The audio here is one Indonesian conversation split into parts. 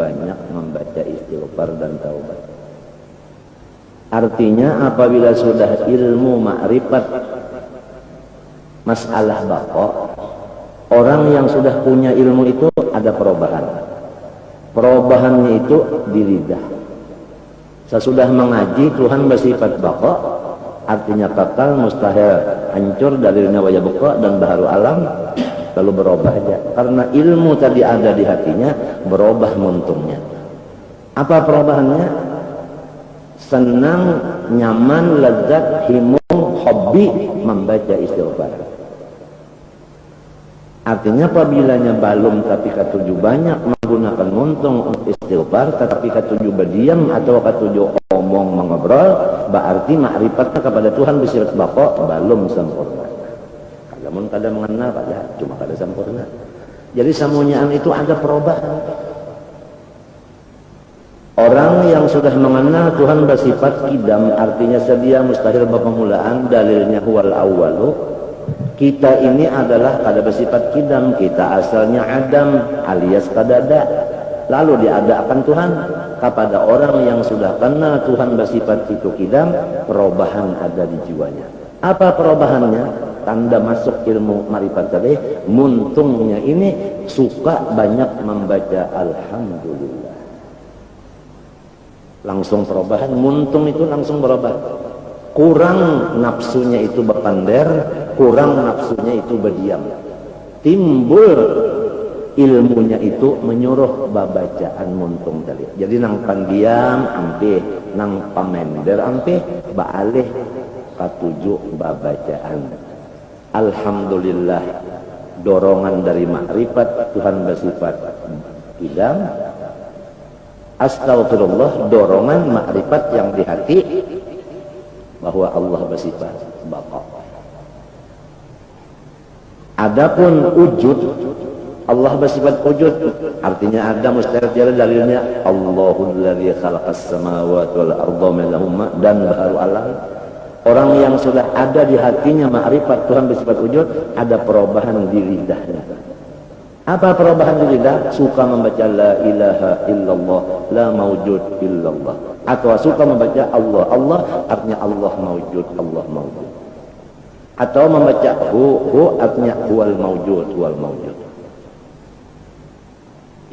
banyak membaca istighfar dan taubat. Artinya apabila sudah ilmu ma'rifat masalah baqa, orang yang sudah punya ilmu itu ada perubahan. Perubahannya itu di lidah. Sesudah mengaji Tuhan bersifat baqa, artinya kekal, mustahil, hancur, dalilnya wa yabqa dan baharu alam, lalu berubah aja. Karena ilmu tadi ada di hatinya, berubah muntungnya. Apa perubahannya? Senang, nyaman, lezat, himung, hobi membaca istighfar. Artinya apabila balum tapi katuju banyak menggunakan muntung untuk istighfar, tetapi katuju berdiam atau katuju omong mengobrol, berarti ma'rifatnya kepada Tuhan bersifat baqa balum sempurna. Namun kadang mengenal pada cuma kada sempurna. Jadi samunyaan itu ada perubahan. Orang yang sudah mengenal Tuhan bersifat kidam, artinya sedia mustahil berpemulaan, dalilnya huwal awwalu. Kita ini adalah kada bersifat kidam, kita asalnya adam alias kadada. Lalu diadakan Tuhan kepada orang yang sudah kenal Tuhan bersifat itu kidam, perubahan ada di jiwanya. Apa perubahannya? Tanda masuk ilmu ma'rifat tadi, muntungnya ini suka banyak membaca alhamdulillah. Langsung perubahan, muntung itu langsung berubah. Kurang nafsunya itu berpander, kurang nafsunya itu berdiam. Timbul ilmunya itu menyuruh babacaan muntung tadi. Jadi nang pandiam ampih, nang pamender ampih, baalih katuju babacaan. Alhamdulillah, dorongan dari makrifat Tuhan bersifat kidam. Astagfirullah, dorongan makrifat yang di hati bahwa Allah bersifat baqa. Adapun wujud, Allah bersifat wujud, artinya ada mustahil jalan, dalilnya Allahul ladzi khalaqas samawati wal arda minhuma dan baharu alam. Orang yang sudah ada di hatinya ma'rifat Tuhan bersifat wujud, ada perubahan di lidahnya. Apa perubahan di lidah? Suka membaca la ilaha illallah, la mawjud illallah. Atau suka membaca Allah, Allah artinya Allah mawjud, Allah mawjud. Atau membaca hu artinya huwal mawjud, huwal mawjud.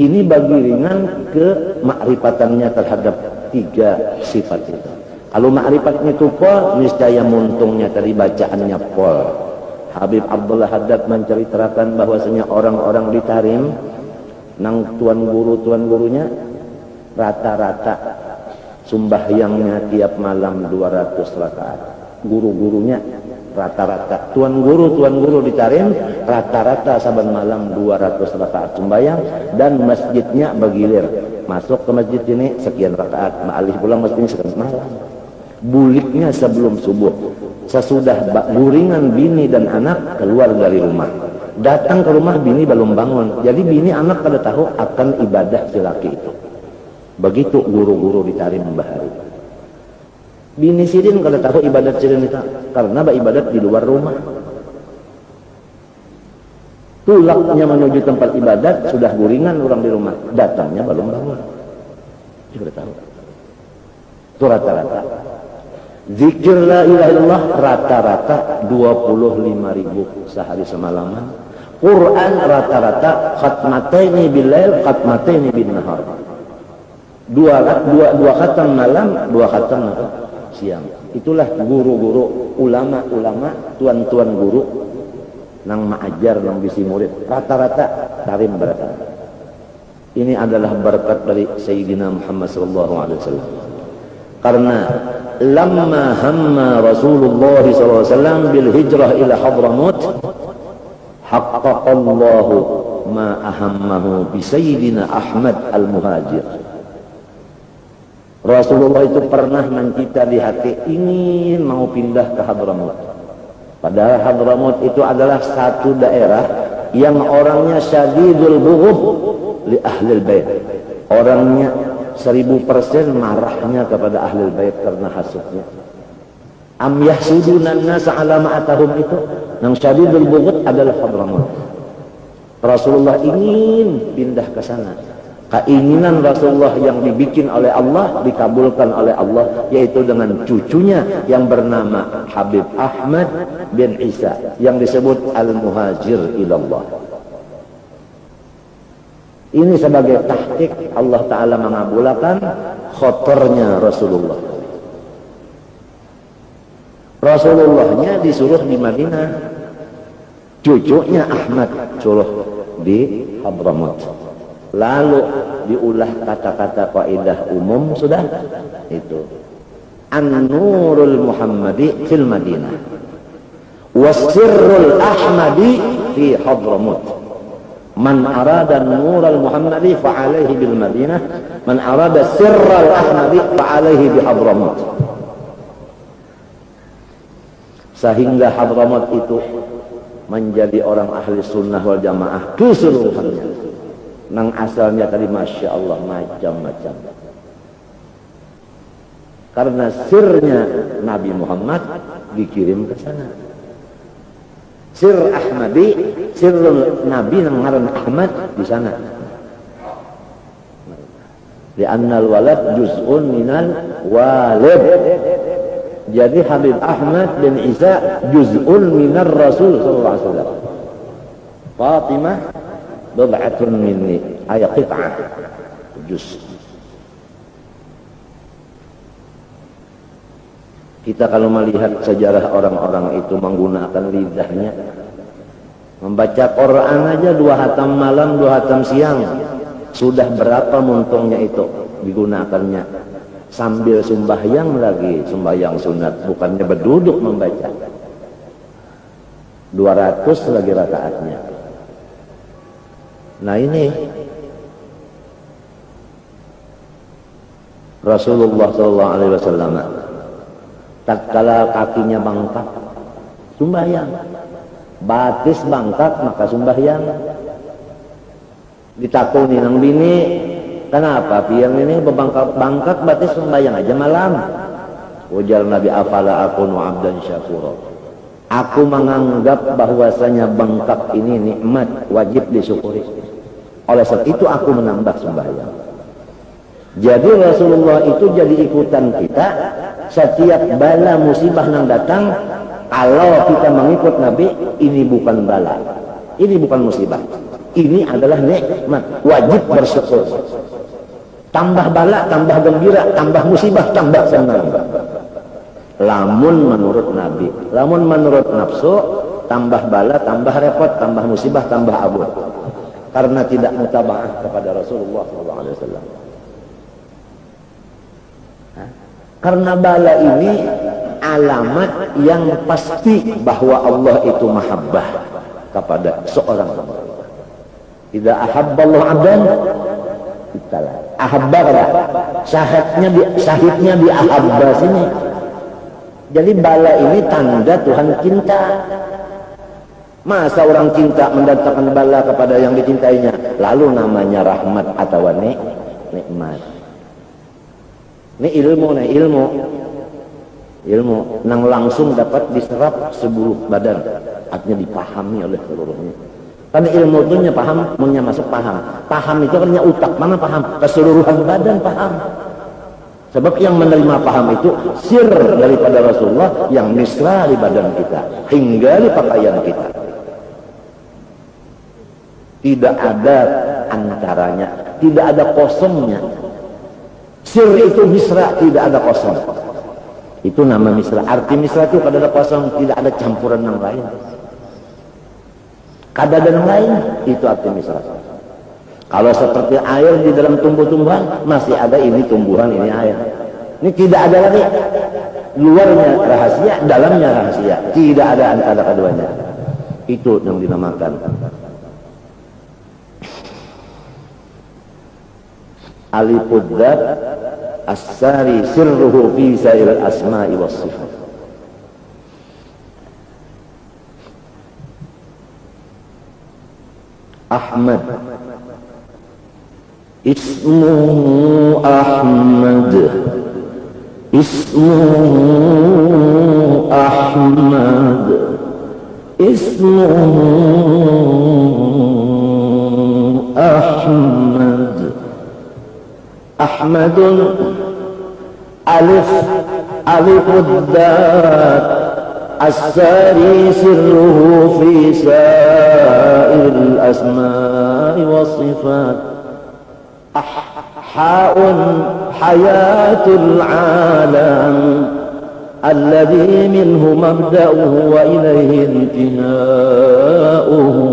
Ini bagi ringan ke ma'rifatannya terhadap tiga sifat itu. Kalau ma'rifatnya itu pol, niscaya muntungnya tadi bacaannya pol. Habib Abdullah Haddad menceritakan bahwasanya orang-orang di Tarim, nang tuan gurunya rata-rata sumbahyangnya tiap malam 200 rakaat. Guru-gurunya rata-rata, tuan guru di Tarim rata-rata saban malam 200 rakaat sembahyang, dan masjidnya bergilir. Masuk ke masjid ini sekian rakaat, ma'alih pulang masjid ini sekian malam. Buliknya sebelum subuh, sesudah guringan bini dan anak keluar dari rumah, datang ke rumah bini belum bangun, jadi bini anak kada tahu akan ibadah si laki itu. Begitu guru-guru di Tarim membahari. Bini sidin kada tahu ibadat sidin itu karena ibadat di luar rumah. Tulaknya menuju tempat ibadat sudah guringan orang di rumah, datangnya belum bangun. Sudah tahu. Itu rata-rata. Zikir la ilaha illallah rata-rata 25.000 sehari semalaman. Quran rata-rata khatmataini billail, khatmataini bin nahar. Dua khatam malam, dua khatam siang. Itulah guru-guru, ulama-ulama, tuan-tuan guru nang ma'ajar, nang bisi murid. Rata-rata Tarim berata. Ini adalah berkat dari Sayyidina Muhammad sallallahu alaihi wasallam. Karena lamma hamma Rasulullah SAW bil hijrah ila Hadramut, haqqaqallahu ma ahammahu bi Sayyidina Ahmad al-Muhajir. Rasulullah itu pernah mencita di hati ingin mau pindah ke Hadramut. Padahal Hadramut itu adalah satu daerah yang orangnya syadidul bughd li ahlil bait. Orangnya 1000% marahnya kepada ahlul bait karena hasudnya. Am yahsudunan nas ala ma'atahum itu yang syadidul bughd adalah Hadramut. Rasulullah ingin pindah ke sana, Keinginan Rasulullah yang dibikin oleh Allah dikabulkan oleh Allah, yaitu dengan cucunya yang bernama Habib Ahmad bin Isa yang disebut Al-Muhajir ilallah. Ini sebagai tahqiq Allah Ta'ala mengabulkan khotornya Rasulullah. Rasulullahnya disuruh di Madinah, cucunya Ahmad suruh di Hadramaut. Lalu diulah kata-kata kaidah umum sudah itu. An-Nurul Muhammadi fil Madinah, was-Sirrul Ahmadi fi Hadramut. Man arada Nurul Muhammadi fa alaihi bil Madinah, man arada Sirrul Ahmadi fa alaihi bi Hadramut. Sehingga Hadramut itu menjadi orang ahli sunnah wal jamaah keseluruhannya. Nang asalnya tadi Masya Allah macam-macam. Karena sirnya Nabi Muhammad dikirim ke sana. Sir Ahmadi, sir Nabi yang ngaran Ahmad di sana. Li'annal walad juz'un minal walid. Jadi Habib Ahmad bin Isa juz'un minar Rasul sallallahu alaihi wasallam. Fatimah bid'atun minni, ayat qit'ah juz. Kita kalau melihat sejarah orang-orang itu menggunakan lidahnya, membaca Quran aja 2 hatam malam 2 hatam siang, sudah berapa muntungnya itu digunakannya. Sambil sembahyang lagi, sembahyang sunat, bukannya berduduk membaca. 200 lagi rakaatnya. Nah ini Rasulullah SAW tatkala kakinya bangkak sembahyang, batis bangkak maka sembahyang. Ditakuni nang bini, kenapa piang ini bangkak batis sembahyang aja malam? Ujar Nabi, afala akunu abdan syakura. Aku menganggap bahwasanya bengkak ini nikmat wajib disyukuri. Oleh sebab itu aku menambah sembahyang. Jadi Rasulullah itu jadi ikutan kita setiap bala musibah yang datang. Kalau kita mengikut Nabi, ini bukan bala, ini bukan musibah, ini adalah nikmat, wajib bersyukur. Tambah bala, tambah gembira, tambah musibah, tambah senang. Lamun menurut Nabi, lamun menurut nafsu, tambah bala, tambah repot, tambah musibah, tambah abur. Karena tidak mutaba'ah kepada Rasulullah SAW. Karena bala ini alamat yang pasti bahwa Allah itu mahabbah kepada seorang hamba. Idza ahabballahu 'abdan ibtala. Ahabba kada? Sahihnya di ahabba sini. Jadi bala ini tanda Tuhan cinta. Masa orang cinta mendatangkan bala kepada yang dicintainya, lalu namanya rahmat atau nikmat. Ini ilmu nang langsung dapat diserap seluruh badan, artinya dipahami oleh seluruhnya. Karena ilmu itu nya paham, punya masuk paham. Paham itu kan nya utak, mana paham? Keseluruhan badan paham. Sebab yang menerima paham itu sir daripada Rasulullah yang misra di badan kita hingga di pakaian kita. Tidak ada antaranya, tidak ada kosongnya. Sir itu misra, tidak ada kosong. Itu nama misra. Arti misra itu kada ada kosong, tidak ada campuran yang lain. Kada ada yang lain, itu arti misra. Kalau seperti air di dalam tumbuh-tumbuhan, masih ada ini tumbuhan, ini air. Ini tidak ada lagi. Luarnya rahasia, dalamnya rahasia. Tidak ada antara keduanya. Itu yang dinamakan Alifudzat as-sari sirruhu fi sair al-asma'i was sifat. Ahmad ismuhu Ahmad, ismuhu Ahmad, ismuhu Ahmad, Ahmadun alif alifuddat as-sari sirruhu fi sa'il asma'i was sifat. Ha'un hayatul alam alladhi minhu mabda'uhu wa ilayhi intiha'uhu.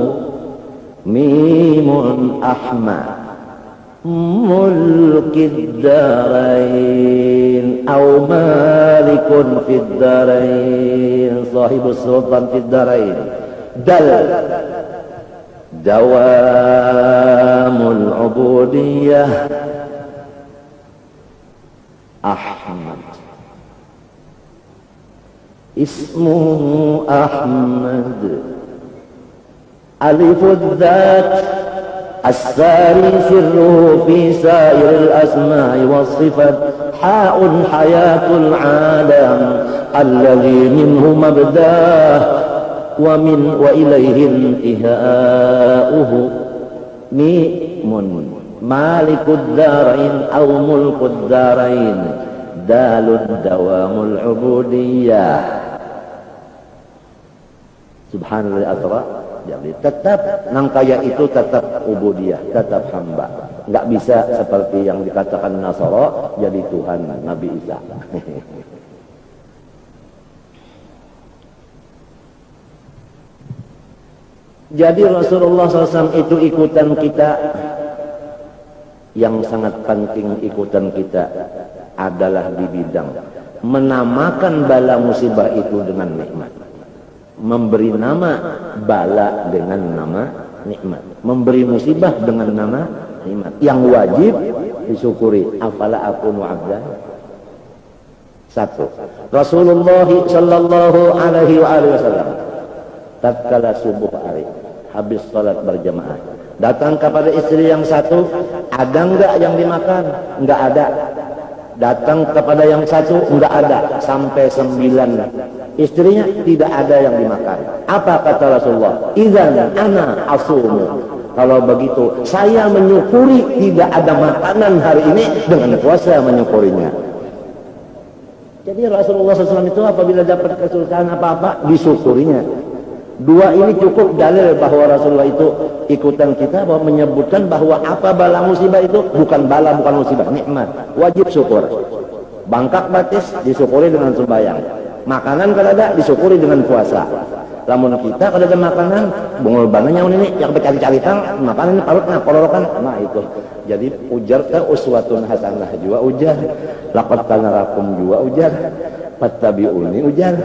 Mimun Ahmad mulkid darain aw malikun fid darain sahibus sultan fid darain. Dal dawamul ubudiyah Ahmad ismuhu Ahmad alifud dzat as-sari sirruhu fi sa'iril asma'i was sifat. Ha'un hayatul alam alladhi minhu mabdah wa ilayhi intiha'uhu. Mimun malikud darain aw mulkud darain. Dalud dawamul ubudiyah. Subhanallah asra. Jadi tetap nangkaya itu tetap ubudiyah, tetap hamba. Nggak bisa seperti yang dikatakan Nasara jadi Tuhan Nabi Isa. Jadi Rasulullah SAW itu ikutan kita. Yang sangat penting ikutan kita adalah di bidang menamakan bala musibah itu dengan nikmat. Memberi nama bala dengan nama nikmat, memberi musibah dengan nama nikmat. Yang wajib disyukuri. Afala akunu abdan. Satu, Rasulullah sallallahu alaihi wasallam tatkala subuh hari habis salat berjamaah datang kepada istri yang satu, ada enggak yang dimakan? Enggak ada. Datang kepada yang satu, enggak ada, sampai 9 istrinya tidak ada yang dimakan. Apa kata Rasulullah? Idzan ana asumu. Kalau begitu saya menyukuri tidak ada makanan hari ini dengan puasa menyukurinya. Jadi Rasulullah SAW itu apabila dapat kesusahan apa-apa disyukurinya. Dua ini cukup dalil bahwa Rasulullah itu ikutan kita, bahwa menyebutkan bahwa apa bala musibah itu bukan bala, bukan musibah, nikmat. Wajib syukur. Bangkak batis disyukuri dengan sembahyang. Makanan kalau ada disyukuri dengan puasa. Lamun kita kalau ada makanan, bungul bananya ini yang bercari-cari tang, makanan ini parutnya kolorokan, nah itu. Jadi ujar ke uswatun hasanah juga ujar, laqad kana lakum juga ujar, fattabi'uni ujar.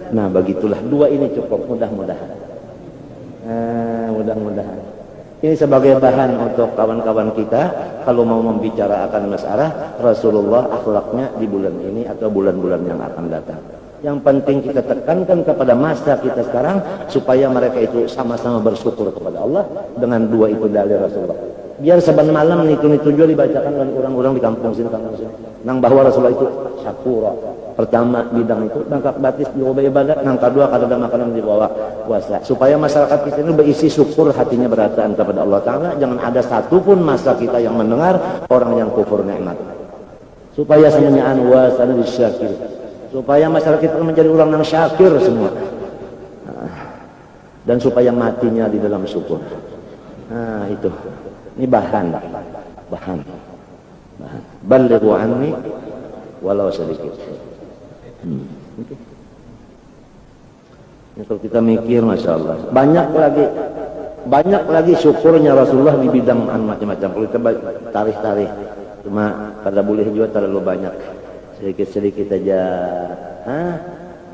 Nah begitulah, dua ini cukup, mudah-mudahan. Mudah-mudahan. Ini sebagai bahan untuk kawan-kawan kita kalau mau membicarakan masalah Rasulullah akhlaknya di bulan ini atau bulan-bulan yang akan datang. Yang penting kita tekankan kepada masa kita sekarang supaya mereka itu sama-sama bersyukur kepada Allah dengan dua itu dalil Rasulullah. Biar saban malam itu juga dibacakan oleh orang-orang di kampung sini. Nang bahwa Rasulullah itu syakura. Pertama bidang itu bangkak batis diubah ibadat, nang kedua kada ada makanan dibawa puasa. Supaya masyarakat kita ini berisi syukur, hatinya berataan kepada Allah Ta'ala. Jangan ada satupun masa kita yang mendengar orang yang kufur nikmat. Supaya semuanya wasana disyakir. Supaya masyarakat kita menjadi orang yang syakir semua. Dan supaya matinya di dalam syukur. Nah itu. Ini bahan. Balighu anni walau sedikit. Okay. Ini kalau kita mikir, masya Allah, banyak lagi syukurnya Rasulullah di bidang macam-macam. Kalau kita tarik, cuma kada boleh juga terlalu banyak. Sedikit-sedikit aja.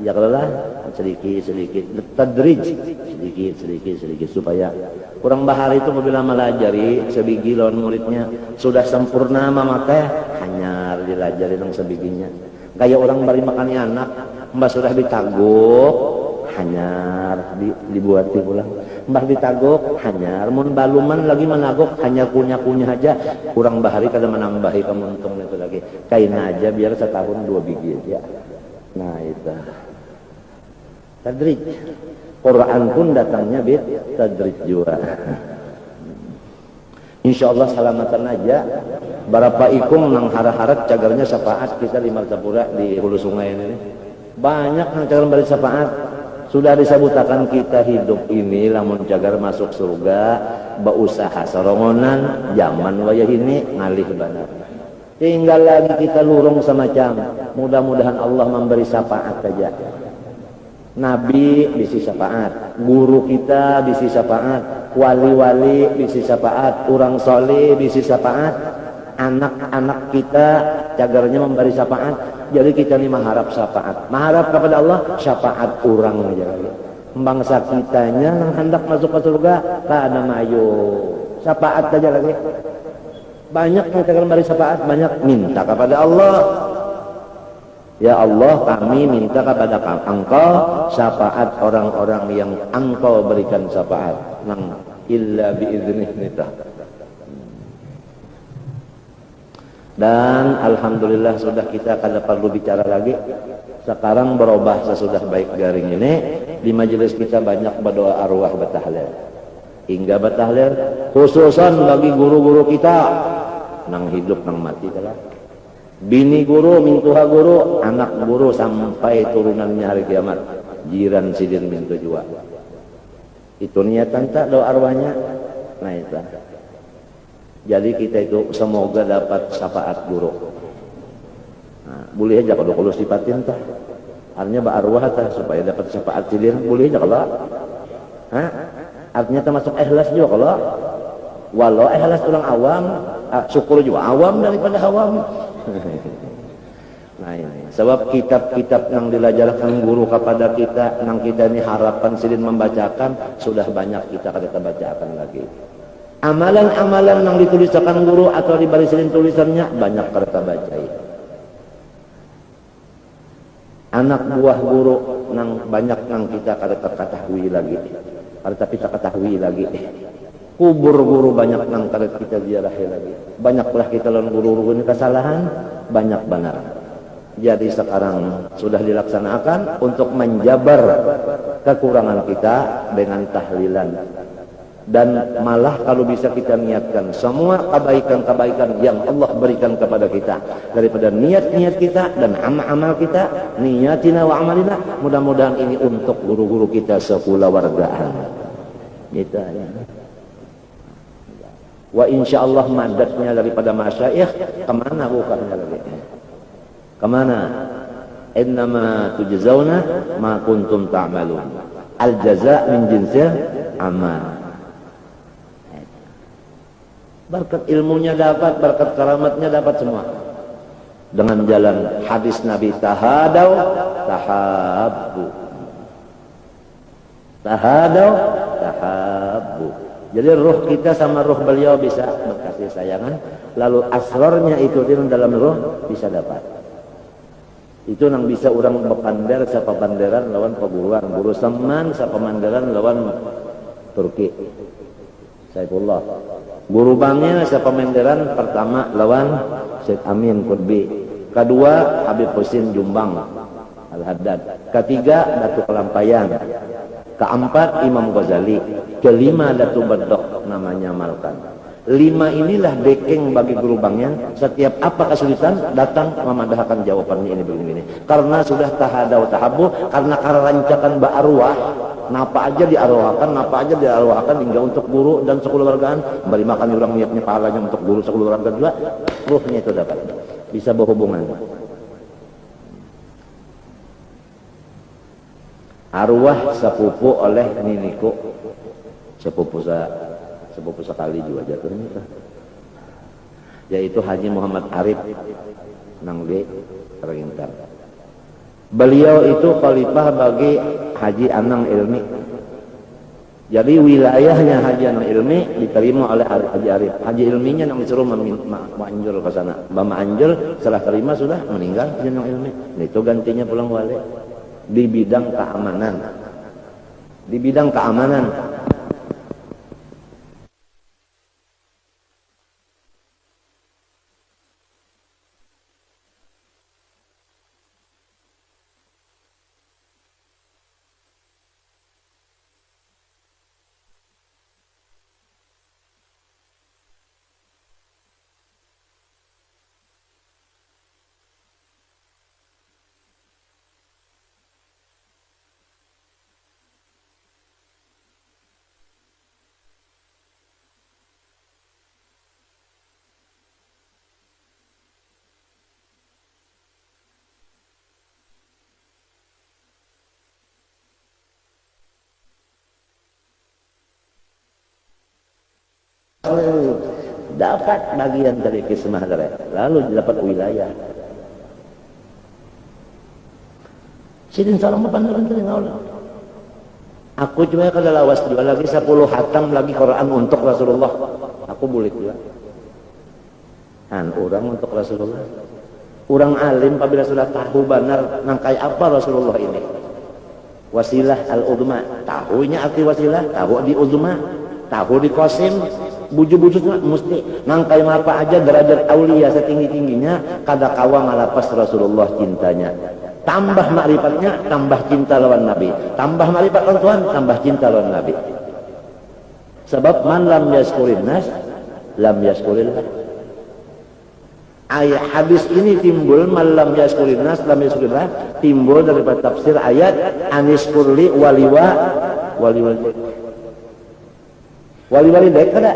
Ya kalau lah sedikit tadrij, sedikit supaya kurang bahar itu apabila melajari sebiji lawan muridnya sudah sempurna maka hanya dilajari dengan sebijinya. Kayak orang bari makan anak, mbak sudah ditaguk hanyar dibuati pulang. Mbah ditaguk hanyar, mun baluman lagi menaguk hanya kunyah-kunyah aja, kurang bahari kada menambahi kemuntung itu lagi. Kaina aja biar setahun 2 biji aja. Nah itu tadrij. Quran pun datangnya tadrij juga. Insya Allah salamatan aja. Berapa ikung nang harap-harap cagarnya syafaat kita di Martapura di hulu sungai ini. Banyak nang cagar bari syafaat. Sudah disebutakan kita hidup ini lamun cagar masuk surga, berusaha sorongonan, zaman wayah ini ngalih benar. Tinggal lagi kita lurung semacam. Mudah-mudahan Allah memberi syafaat saja. Nabi bisi syafaat, guru kita bisi syafaat, wali-wali bisi syafaat, orang soleh bisi syafaat, anak-anak kita cagarnya memberi syafaat. Jadi kita ini mengharap syafaat, mengharap kepada Allah syafaat orang aja lagi. Bangsa kitanya yang hendak masuk ke surga, kana mayu syafaat aja lagi. Banyak yang cagar memberi syafaat, banyak minta kepada Allah. Ya Allah, kami minta kepada Engkau syafaat orang-orang yang Engkau berikan syafaat. Nang illa biiznihnika. Dan alhamdulillah sudah kita kada perlu bicara lagi. Sekarang berubah sesudah baik garing ini. Di majelis kita banyak berdoa arwah batahlil. Hingga batahlil khususan bagi guru-guru kita nang hidup nang mati telah. Bini guru, mintuha guru, anak guru sampai turunannya hari kiamat. Jiran sidin mintu jua. Itu niatan tak doa arwahnya. Nah itu. Jadi kita itu semoga dapat syafaat guru. Nah, boleh aja kalau sifatin tah. Artinya berarwah tah supaya dapat syafaat sidin, boleh aja kalau. Hah? Artinya termasuk ikhlas juga kalau. Walau ikhlas orang awam, syukur juga awam daripada awam. Nah ini sebab kitab-kitab yang dilajarkan guru kepada kita, yang kita ini harapan sidin membacakan, sudah banyak kita bacakan lagi. Amalan-amalan yang dituliskan guru atau diberi sidin tulisannya banyak kita bacai. Anak buah guru yang banyak yang kita ketahui lagi, tapi tak ketahui lagi. Kubur guru banyak nang kada kita ziarahi lagi. Banyaklah kita lawan guru-guru ini kesalahan, banyak benar. Jadi sekarang sudah dilaksanakan untuk menjabar kekurangan kita dengan tahlilan. Dan malah kalau bisa kita niatkan semua kebaikan-kebaikan yang Allah berikan kepada kita. Daripada niat-niat kita dan amal-amal kita, niyatina wa amalina, mudah-mudahan ini untuk guru-guru kita sekulawargaan. Gitu ya. Wa insyaallah madatnya daripada masyayikh kemana bukannya lagi? Kemana? Innama tujzauna ma kuntum ta'malun. Al jaza' min jinsil amal. Berkat ilmunya dapat, berkat karamatnya dapat semua. Dengan jalan hadis Nabi tahadau tahabbu. Tahadau tahabbu. Jadi ruh kita sama ruh beliau bisa berkasih sayangan. Lalu asrornya itu dalam ruh bisa dapat. Itu yang bisa orang berpander siapa panderan lawan peguruan. Guru Saman siapa panderan lawan Turki. Saifullah. Guru bangnya siapa panderan pertama lawan Syed Amin Qutbi. Kedua Habib Husin Jumbang Al-Haddad. Ketiga Datuk Kelampayan. Keempat Imam Ghazali. Kelima Datuk Bedok namanya Malkan. 5 inilah dekeng bagi guru bangnya. Setiap apa kesulitan datang memadahkan jawabannya ini begini. Karena sudah tahadau tahabu, karena rancakan ba'arwah, napa aja diarwahkan hingga untuk guru dan sekeluargaan. Beri makan orang niatnya pahalanya untuk guru sekeluargaan juga, ruhnya itu dapat. Bisa berhubungan. Arwah sepupu oleh niniku, sepupu sekali juga jatuhnya, yaitu Haji Muhammad Arif Nangge Rintar. Beliau itu khalifah bagi Haji Anang Ilmi. Jadi wilayahnya Haji Anang Ilmi diterima oleh Haji Arif. Haji Ilminya yang disuruh menganjur ke sana. Bama anjur setelah terima sudah meninggal Haji Anang Ilmi. Itu gantinya pulang wali. Di bidang keamanan. Di bidang keamanan. dapat bagian dari kismah dari, lalu dapat wilayah. Sidin salam pandangan dari Allah. Aku cuma kada lawas juga lagi 10 hatam lagi Quran untuk Rasulullah. Aku boleh juga. Orang untuk Rasulullah. Orang alim apabila sudah tahu benar nangkai apa Rasulullah ini. Wasilah al-udma, tahunya arti wasilah, tahu di udma, tahu di qasim, buju-bujutnya mesti nangkai apa aja derajat aulia setinggi-tingginya kada kawa malapas Rasulullah cintanya. Tambah makrifatnya, tambah cinta lawan Nabi. Tambah makrifat lawan Tuhan, tambah cinta lawan Nabi. Sebab man lam yaskurin nas, lam yaskurillah. Ayat hadis ini timbul man lam yaskurin nas, lam yaskurillah, timbul daripada tafsir ayat aniskurli wali dek kada.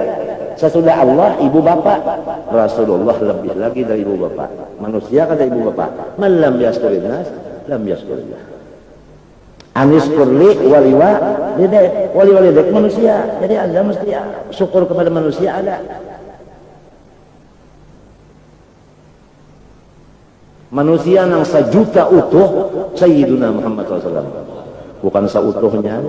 Sesudah Allah ibu bapak, Rasulullah lebih lagi dari ibu bapak. Manusia kada ibu bapak. Man lam yaskurin nas, lam yaskurillah. Aniskurli wali dek manusia. Jadi Anda mesti syukur kepada manusia ada. Manusia yang sejuta utuh Sayyiduna Muhammad SAW, bukan seutuhnya.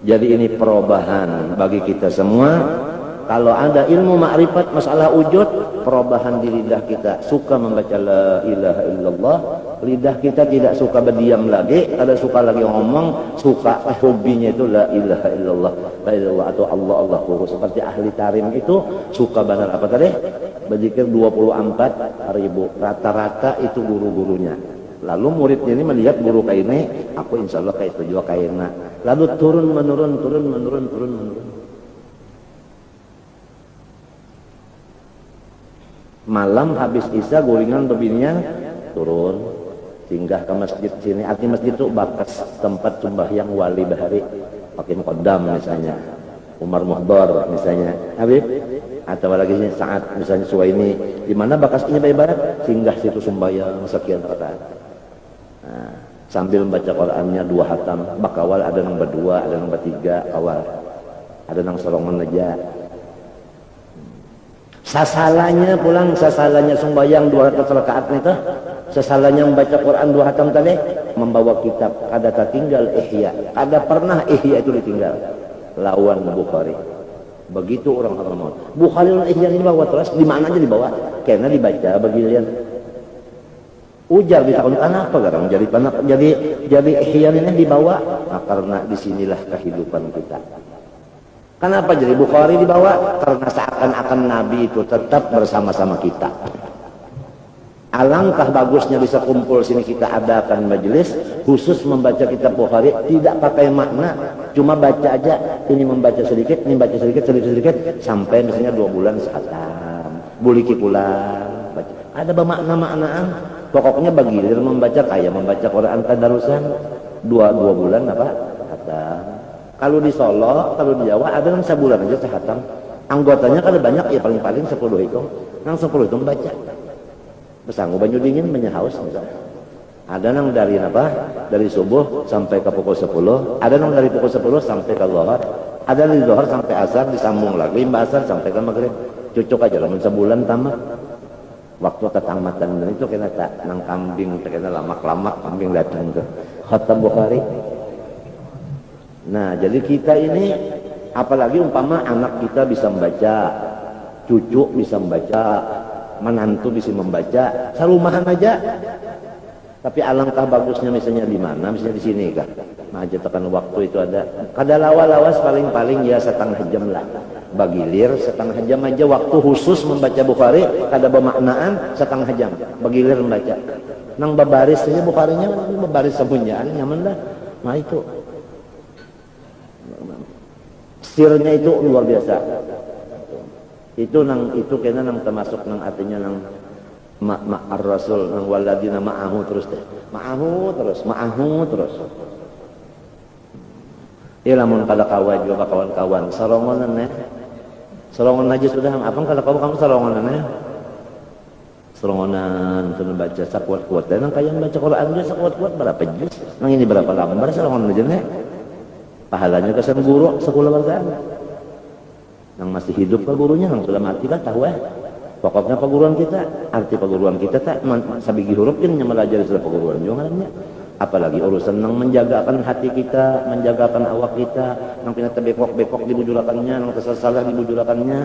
Jadi ini perubahan bagi kita semua. Kalau ada ilmu makrifat masalah wujud, perubahan di lidah kita. Suka membaca la ilaha illallah, lidah kita tidak suka berdiam lagi. Ada suka lagi ngomong, suka hobinya itu la ilaha illallah, la ilallah atau Allah Allah. Seperti ahli tarim itu suka benar apa tadi? Berzikir 24.000. Rata-rata itu guru-gurunya. Lalu muridnya ini melihat guru kayak ini, aku insya Allah kayak itu juga kayak enak. Lalu turun menurun. Malam habis isya guringan bebinian turun, singgah ke masjid sini. Arti masjid itu bakas tempat sembahyang wali bahari, Hakim Kodam misalnya, Umar Muhdar misalnya, Habib, atau lagi saat misalnya Suwaini, di mana bakasnya ibarat, singgah situ sembahyang sekian rakaat. Nah, sambil membaca Qurannya 2 hatam, bakawal ada yang berdua, ada yang bertiga awal, ada yang sorongan aja. Sasalanya pulang, sasalanya sembahyang 200 rakaat itu, sasalanya membaca Quran 2 hatam tadi, membawa kitab, kada tertinggal ihya, kada pernah ihya itu ditinggal. Lawan Bukhari. Begitu orang mau. Bukhari dan ihya ini dibawa terus, di mana aja dibawa? Karena dibaca bagian. Ujar ditakon kenapa garang jadi ihya ini dibawa? Nah, karena disinilah kehidupan kita. Kenapa jadi Bukhari dibawa? Karena seakan-akan Nabi itu tetap bersama-sama kita. Alangkah bagusnya bisa kumpul sini, kita adakan majelis khusus membaca kitab Bukhari, tidak pakai makna, cuma baca aja. Ini membaca sedikit, ini baca sedikit, sampai misalnya 2 bulan sehatam, buliki pulang. Baca. Ada bermakna-maknaan. Pokoknya bagilir membaca kayak membaca Quran tadarusan 2 bulan apa? Hatam. Kalau di Solo, kalau di Jawa ada yang sebulan aja sehatam. Anggotanya kalau banyak ya paling-paling 10 itu. Yang 10 itu membaca. Pesanggu banyu dingin menyahaus misalnya. Ada yang dari apa? Dari subuh sampai ke pukul 10. Ada yang dari pukul 10 sampai ke zuhur. Ada dari zuhur sampai asar, disambung lagi mbak asar sampai ke maghrib. Cucuk aja lah sebulan tamat. Waktu ketamatan dan itu kena tak nang kambing, kena lamak-lamak kambing datang ke khatam Bukhari. Nah, jadi kita ini apalagi umpama anak kita bisa membaca, cucu bisa membaca, menantu bisa membaca, serumahan aja. Tapi alangkah bagusnya misalnya di mana? Misalnya di sini kan. Nah, aja tekan waktu itu ada. Kada lawas paling-paling ya setengah jam lah. Bagilir setengah jam aja waktu khusus membaca Bukhari, kada bermaknaan setengah jam. Bagilir membaca. Nang babaris saja Bukharinya, babaris semuanya nyaman dah. Nah itu. Sirnya itu luar biasa. Itu kena nang termasuk nang artinya nang ma'ar rasul nang waladina ma'ahu terus deh. Ma'ahu terus. Ya lamun kada kawan juga kawan-kawan sarongonan Sarongan aja sudah. Apang kalau kamu sarongonan serongonan itu baca sakuat-kuat dan kayak baca Quran dia sakuat-kuat berapa juz nang ini berapa lembar serongonan aja nih pahalanya kesan guru sekolah warga nang masih hidup ke gurunya nang sudah mati kan tahu pokoknya perguruan kita arti perguruan kita tak sabigi huruf ini melajari sudah perguruan juga ngarannya apalagi urusan nang menjagakan hati kita menjagakan awak kita nang pina tebekok-bekok dibujulakannya nang tersalah dibujulakannya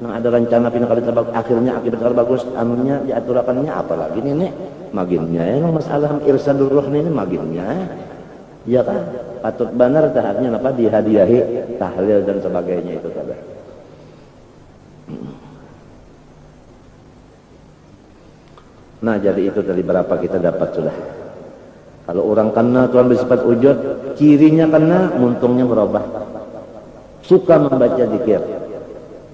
nang ada rencana pina kali terbag akhirnya akibat kali bagus anunya diaturakannya apalagi ini maginnya ya nang masalah irsadur ruh ini maginnya ya kan patut benar tahapnya apa dihadiahi tahlil dan sebagainya itu tadi. Nah jadi itu tadi berapa kita dapat sudah. Kalau orang kena Tuhan bersifat wujud, cirinya kena, muntungnya berubah. Suka membaca zikir.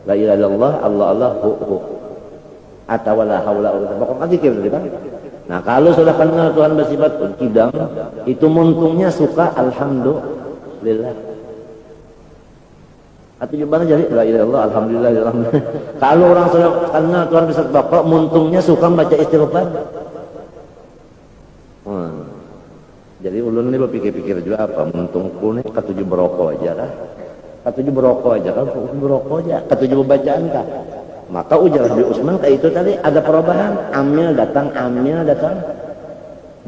La ilaha illallah, Allah Allah, hu. Atau la haula wala quwwata. Pokoknya zikir tadi kan. Nah kalau sudah kena Tuhan bersifat kidam, itu muntungnya suka alhamdulillah. Atau gimana jadi la ilaha illallah, alhamdulillah, alhamdulillah. Kalau orang sudah kena Tuhan bersifat baqa, muntungnya suka baca istighfar. Jadi ulun ini berpikir-pikir juga apa muntungku nih ketujuh berokok aja lah. Ketujuh berokok aja kan, berokok aja. Ketujuh bacaan kah? Maka ujar Habib Usman kayak itu tadi ada perubahan. Amil datang.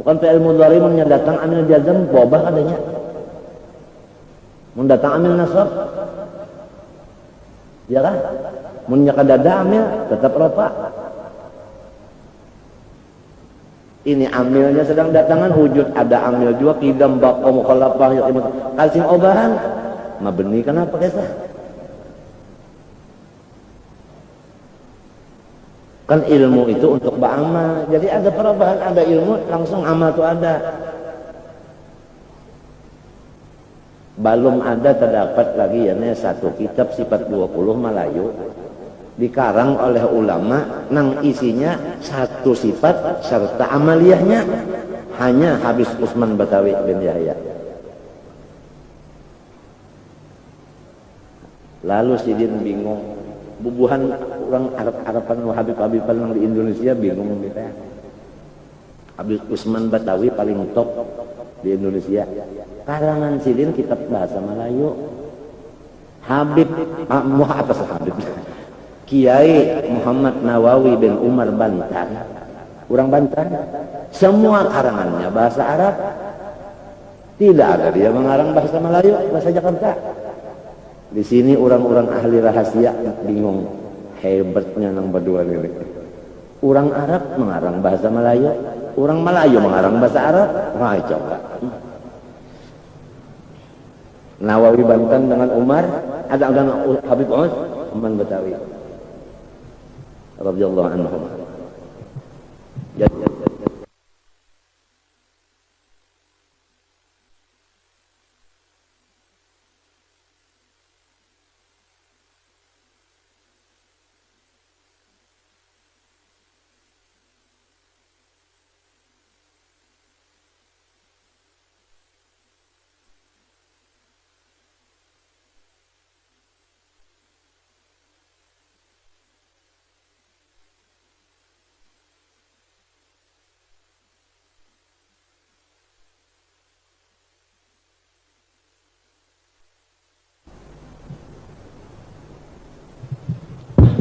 Bukan fi'il mudhari mun datang amil jazam berubah adanya. Mun datang amil nasab. Ya kan? Mun nyakadada amil tetap rafa. Ini amilnya sedang datangan wujud ada amil juga kidam baqa mukhalafah ya kalsing obahan mabni kenapa kisah kan ilmu itu untuk beramal jadi ada perubahan ada ilmu langsung amal itu ada belum ada terdapat lagi ya satu kitab sifat 20 Melayu dikarang oleh ulama nang isinya satu sifat serta amaliyahnya hanya Habib Usman Batawi bin Yahya. Lalu Sidin bingung bubuhan orang Arab-Araban Habib-Habiban yang di Indonesia bingung gitu ya. Habib Usman Batawi paling top di Indonesia karangan Sidin kitab bahasa Melayu Habib atas Habib Kiai Muhammad Nawawi bin Umar Bantan, orang Bantan, semua karangannya bahasa Arab, tidak ada dia mengarang bahasa Melayu, bahasa Jakarta. Di sini orang-orang ahli rahasia bingung, hebatnya nang berdua ini. Orang Arab mengarang bahasa Melayu, orang Melayu mengarang bahasa Arab, wah coba. Nawawi Bantan dengan Umar, ada Habib Usman Batawi. Radhiyallahu anhum.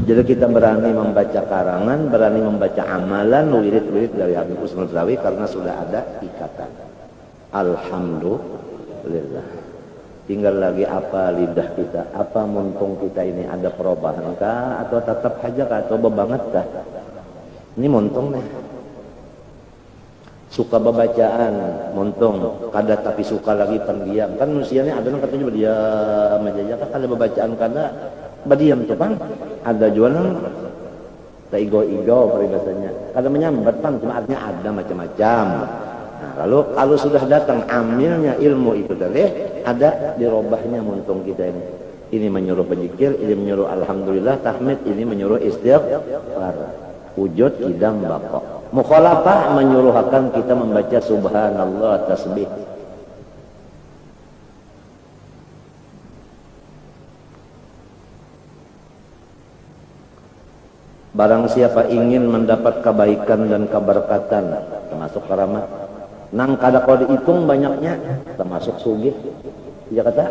Jadi kita berani membaca karangan, berani membaca amalan, wirid-wirid dari Habib Usman Batawi karena sudah ada ikatan. Alhamdulillah. Tinggal lagi apa lidah kita, apa muntung kita ini ada perubahan kah, atau tetap aja kah, atau bebanget kah? Ini muntung nih. Suka bacaan, muntung, kada tapi suka lagi pendiam. Kan manusianya ada yang katanya berdiam aja, kan kalau bacaan kada berdiam tuh kan. Ada jualan tak igo-igo peribahasanya. Kada menyambat pan, cuma artinya ada macam-macam. Nah, lalu kalau sudah datang amilnya ilmu itu tadi ada dirobahnya muntung kita ini. Ini menyuruh berzikir, ini menyuruh alhamdulillah, tahmid, ini menyuruh istighfar. Wujud idam baqa. Mukhalafah menyuruhkan kita membaca subhanallah tasbih. Barang siapa ingin mendapat kebaikan dan keberkatan, termasuk keramat, nang kada kau dihitung banyaknya, termasuk sugih. Dia kata,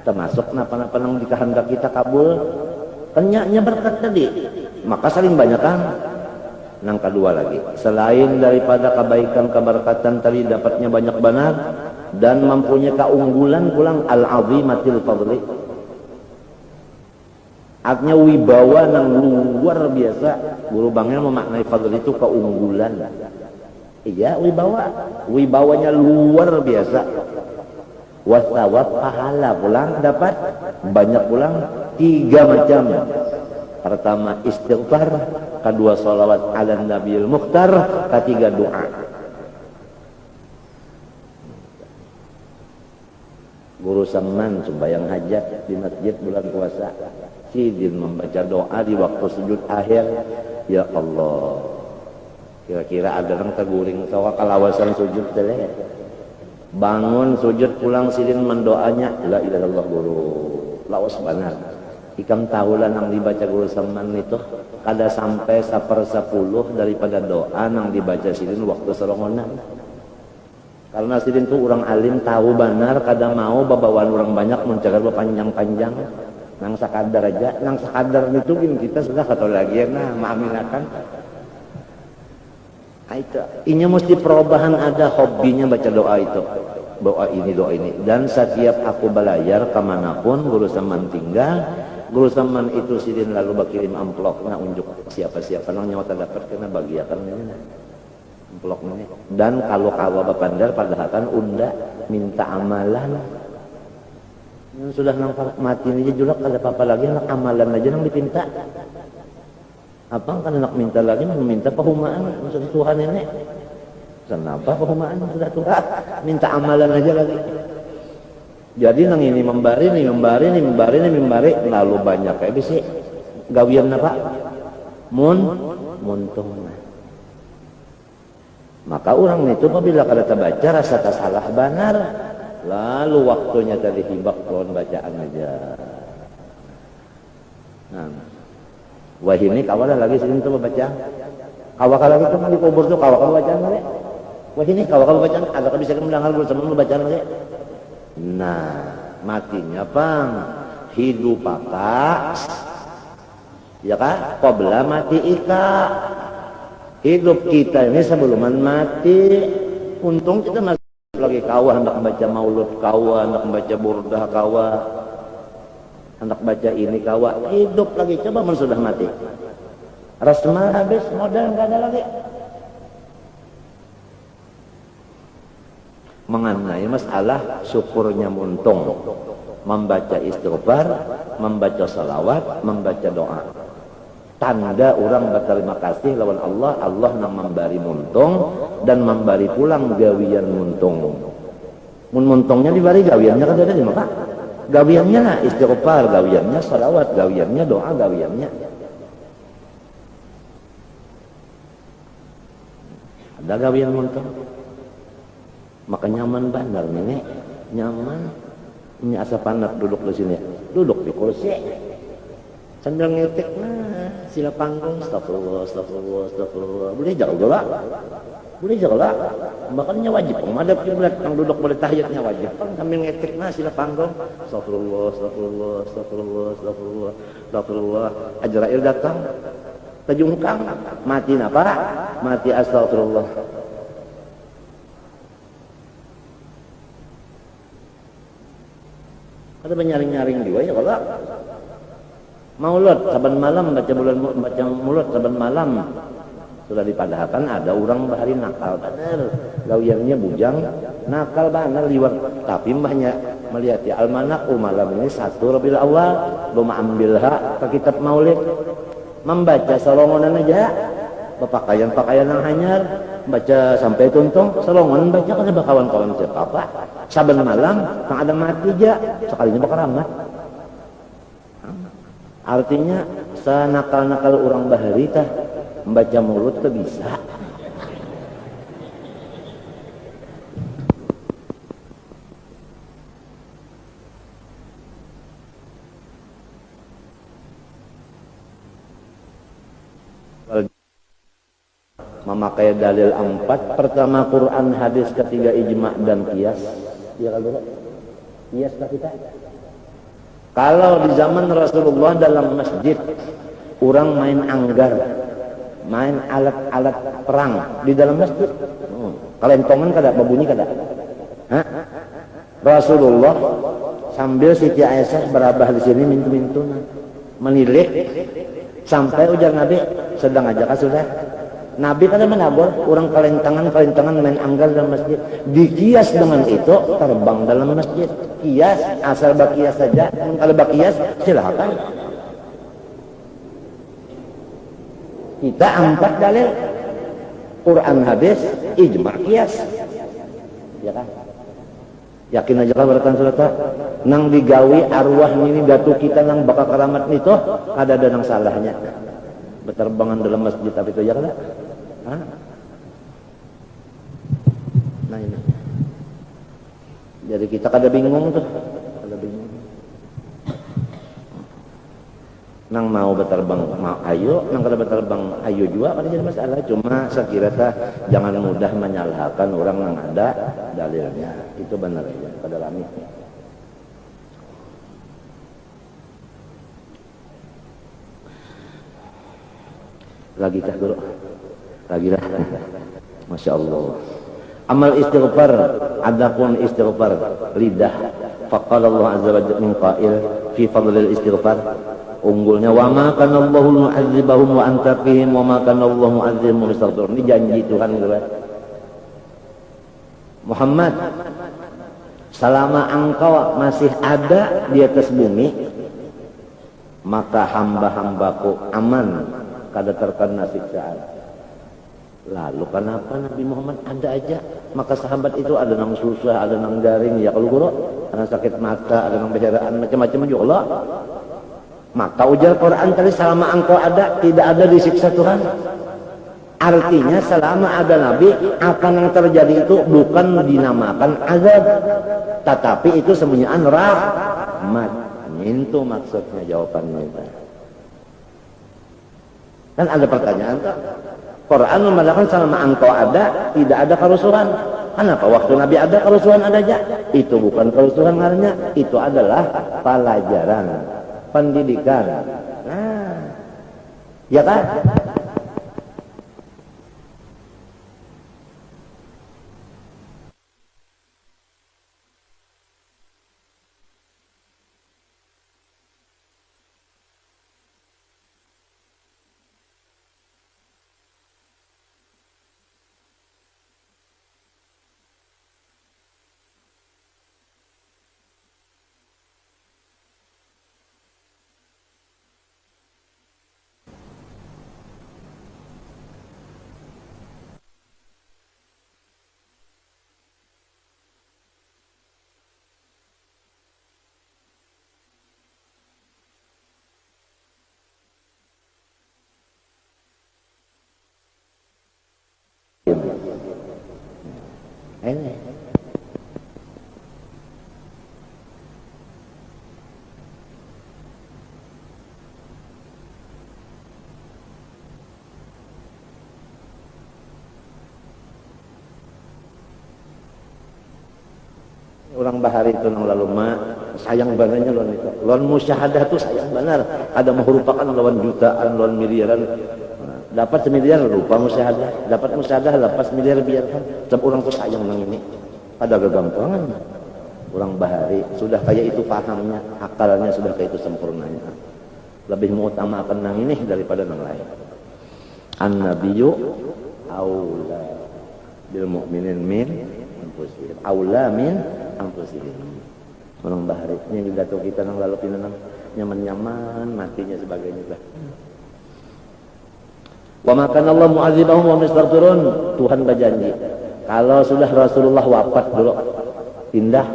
termasuk napa-napa nang dikehendak kita kabul, kenyaknya berkat tadi, maka saling banyakkan. Nang kedua lagi, selain daripada kebaikan keberkatan tadi dapatnya banyak benar dan mempunyai keunggulan pulang al-azimatil fadli. Artinya wibawa nang luar biasa. Guru Bangil memaknai fadli itu keunggulan. Iya, wibawanya luar biasa. Wasawab pahala pulang dapat banyak pulang 3 macam. Pertama istighfar, kedua salawat ala Nabiul Mukhtar, ketiga doa. Guru Saman sembahyang hajat di masjid bulan puasa, sidin membaca doa di waktu sujud akhir. Ya Allah, kira-kira ada orang terguling tawa kalawasan sujud teh. Bangun sujud pulang sidin mendoanya la ilaha illallah guru. Lawas benar. Ikam tahulah nang dibaca Guru Saman itu kada sampai 1/10 daripada doa nang dibaca sidin waktu serongonan. Karena sidin itu orang alim tahu benar kada mau babawaan orang banyak mencagar panjang-panjang. Nang sakadar aja, nang sakadar itu kita sudah kata lagi ya nah maaminakan. Itu inya mesti perubahan, ada hobinya baca doa itu. Doa ini dan setiap aku belayar kemanapun Guru Saman tinggal, Guru Saman itu sidin lalu bakirim amplop nah unjuk siapa-siapa nang nyawa dapat kena bagiakan ini amplop ini. Dan kalau kawa bapandar padahal kan unda minta amalan yang sudah nang mati aja julak ada apa-apa lagi nak amalan aja nang dipinta apa kan nak minta lagi meminta perumahan maksud Tuhan ini. Kenapa perumahan sudah tua minta amalan aja lagi. Jadi nang ini membari lalu banyak kayak bisi gawian apa muntung. Maka orang itu apabila kada terbaca rasa salah benar, lalu waktunya tadi hibak pohon bacaan aja. Nah, wah ini kawalan lagi sini tuh baca. Kawakal lagi tuh di kubur tuh kawakal bacaan lagi. Wah ini kawakal bacaan ada bisa mendengar Guru Saman bacaan lagi. Nah, matinya bang hidup apa? Ya kan? Qabla mati ika. Hidup kita ini sebelum mati. Untung kita masih lagi kawa, hendak baca maulud kawa, hendak baca burdah kawa, hendak baca ini kawa. Hidup lagi, coba man sudah mati. Rasmal habis, modal nggak ada lagi. Mengenai masalah syukurnya muntung, membaca istighfar, membaca salawat, membaca doa, tanda orang berterima kasih lawan Allah. Allah nang memberi muntung dan memberi pulang gawian muntung. Muntungnya diberi gawiannya kan ada di maka gawiannya lah istighfar, gawiannya salawat, gawiannya doa, gawiannya ada gawian muntung. Maka nyaman benar nih, nyaman. Ini asa panak duduk di sini, duduk di kursi, sambil ngetik, nah sila panggung, astagfirullah, boleh jalan, makanya wajib, pemadap kiblat, yang duduk boleh tahiyatnya wajib, kan sambil ngetik, nah sila panggung, astagfirullah, Ajrail datang, tajungkang, mati apa? Mati astagfirullah. Ada menyaring-nyaring juga ya kalau maulud saban malam baca mulut saban malam sudah dipadahkan ada orang bahari nakal bener gawiannya bujang nakal bener liwat tapi mbahnya melihat ya almanak malam ini 1 Rabiul Awal belum ambilha ke kitab maulid membaca salongonan aja pakaian yang hanyar baca sampai tuntung salongon baca kan ada kawan-kawan siapa apa saban malam kang ada mati aja sekalinya bakal ramat. Artinya sanakal-nakal orang bahari tah membaca mulut tuh bisa. memakai dalil 4, pertama Quran, hadis, ketiga ijma' dan qiyas. Ya kalau qiyas lah kita. Kalau di zaman Rasulullah dalam masjid orang main anggar, main alat-alat perang di dalam masjid. Kelentongan kada, babunyi kada. Hah? Rasulullah sambil Siti Aisyah berabah di sini mintu-mintu menilik sampai ujar Nabi sedang aja kan sudah. Nabi kada menabur orang kelentangan main anggar dalam masjid. Dikias dengan itu terbang dalam masjid. Kias asal bakias saja. Kalau bakias silakan. Kita 4 dalil Quran, hadis, ijma', qiyas. Ya kan? Yakin aja kan beratan surata nang digawi arwah ini datu kita nang bakal keramat itu ada nang salahnya. Berterbangan dalam masjid tapi itu ya kan? Hah? Nah ini. Jadi kita kada bingung tuh. Kada bingung. Nang mau berterbang mau ayo, nang kada berterbang ayo juga kan jadi masalah. Cuma sekira jangan mudah menyalahkan orang yang ada dalilnya. Itu benar ya, kada lami. Lagi kah guru? Lagi lah. Masya Allah. Amal istighfar, adapun istighfar lidah. Faqala Allah azza wa jalla min qail fi fadlil istighfar. Unggulnya wa ma kana Allahu mu'adzibahum wa anta fihim wa ma kana Allahu mu'adzibahum istaghfir. Ini janji Tuhan gitu. Muhammad, selama engkau masih ada di atas bumi, maka hamba-hambaku aman kada terkena siksaan. Lalu kenapa Nabi Muhammad ada aja? Maka sahabat itu ada nang susah, ada nang garing, ya kalau guru, ada sakit mata, ada nang beceraan, macam-macam juga Allah. Maka ujar Quran tadi selama engkau ada, tidak ada disiksa Tuhan. Artinya selama ada Nabi, akan yang terjadi itu bukan dinamakan azab, tetapi itu sebenarnya rahmat. Itu maksudnya jawabannya. Kan ada pertanyaan tak? Quran memandangkan selama engkau ada, tidak ada kerusuhan. Kenapa waktu Nabi ada kerusuhan ada aja? Itu bukan kerusuhan karena itu adalah pelajaran, pendidikan. Nah, ya kan? Ini. Orang bahari itu nang lalu sayang banarnya lawan itu. Lawan musyahadah tuh sayang benar. Ada merupakan lawan jutaan, lawan miliaran. Dapat semiliar lupa musyahadah, dapat musyahadah lepas miliar biarkan. Sebab orang tuh sayang nang ini. Ada kegampangan. Orang bahari sudah kayak itu pahamnya, akalnya sudah kayak itu sempurnanya. Lebih mengutamakan nang ini daripada nang lain. An-nabiyyu aula bil mu'minin min anfusihim. Aula min anfusihim. Orang bahari ini juga tuh kita nang lalu pinanang nyaman-nyaman matinya sebagainya lah. Wa makan Allah mu'adzibahum wa mistaghfirun. Tuhan berjanji kalau sudah Rasulullah wafat dulu pindah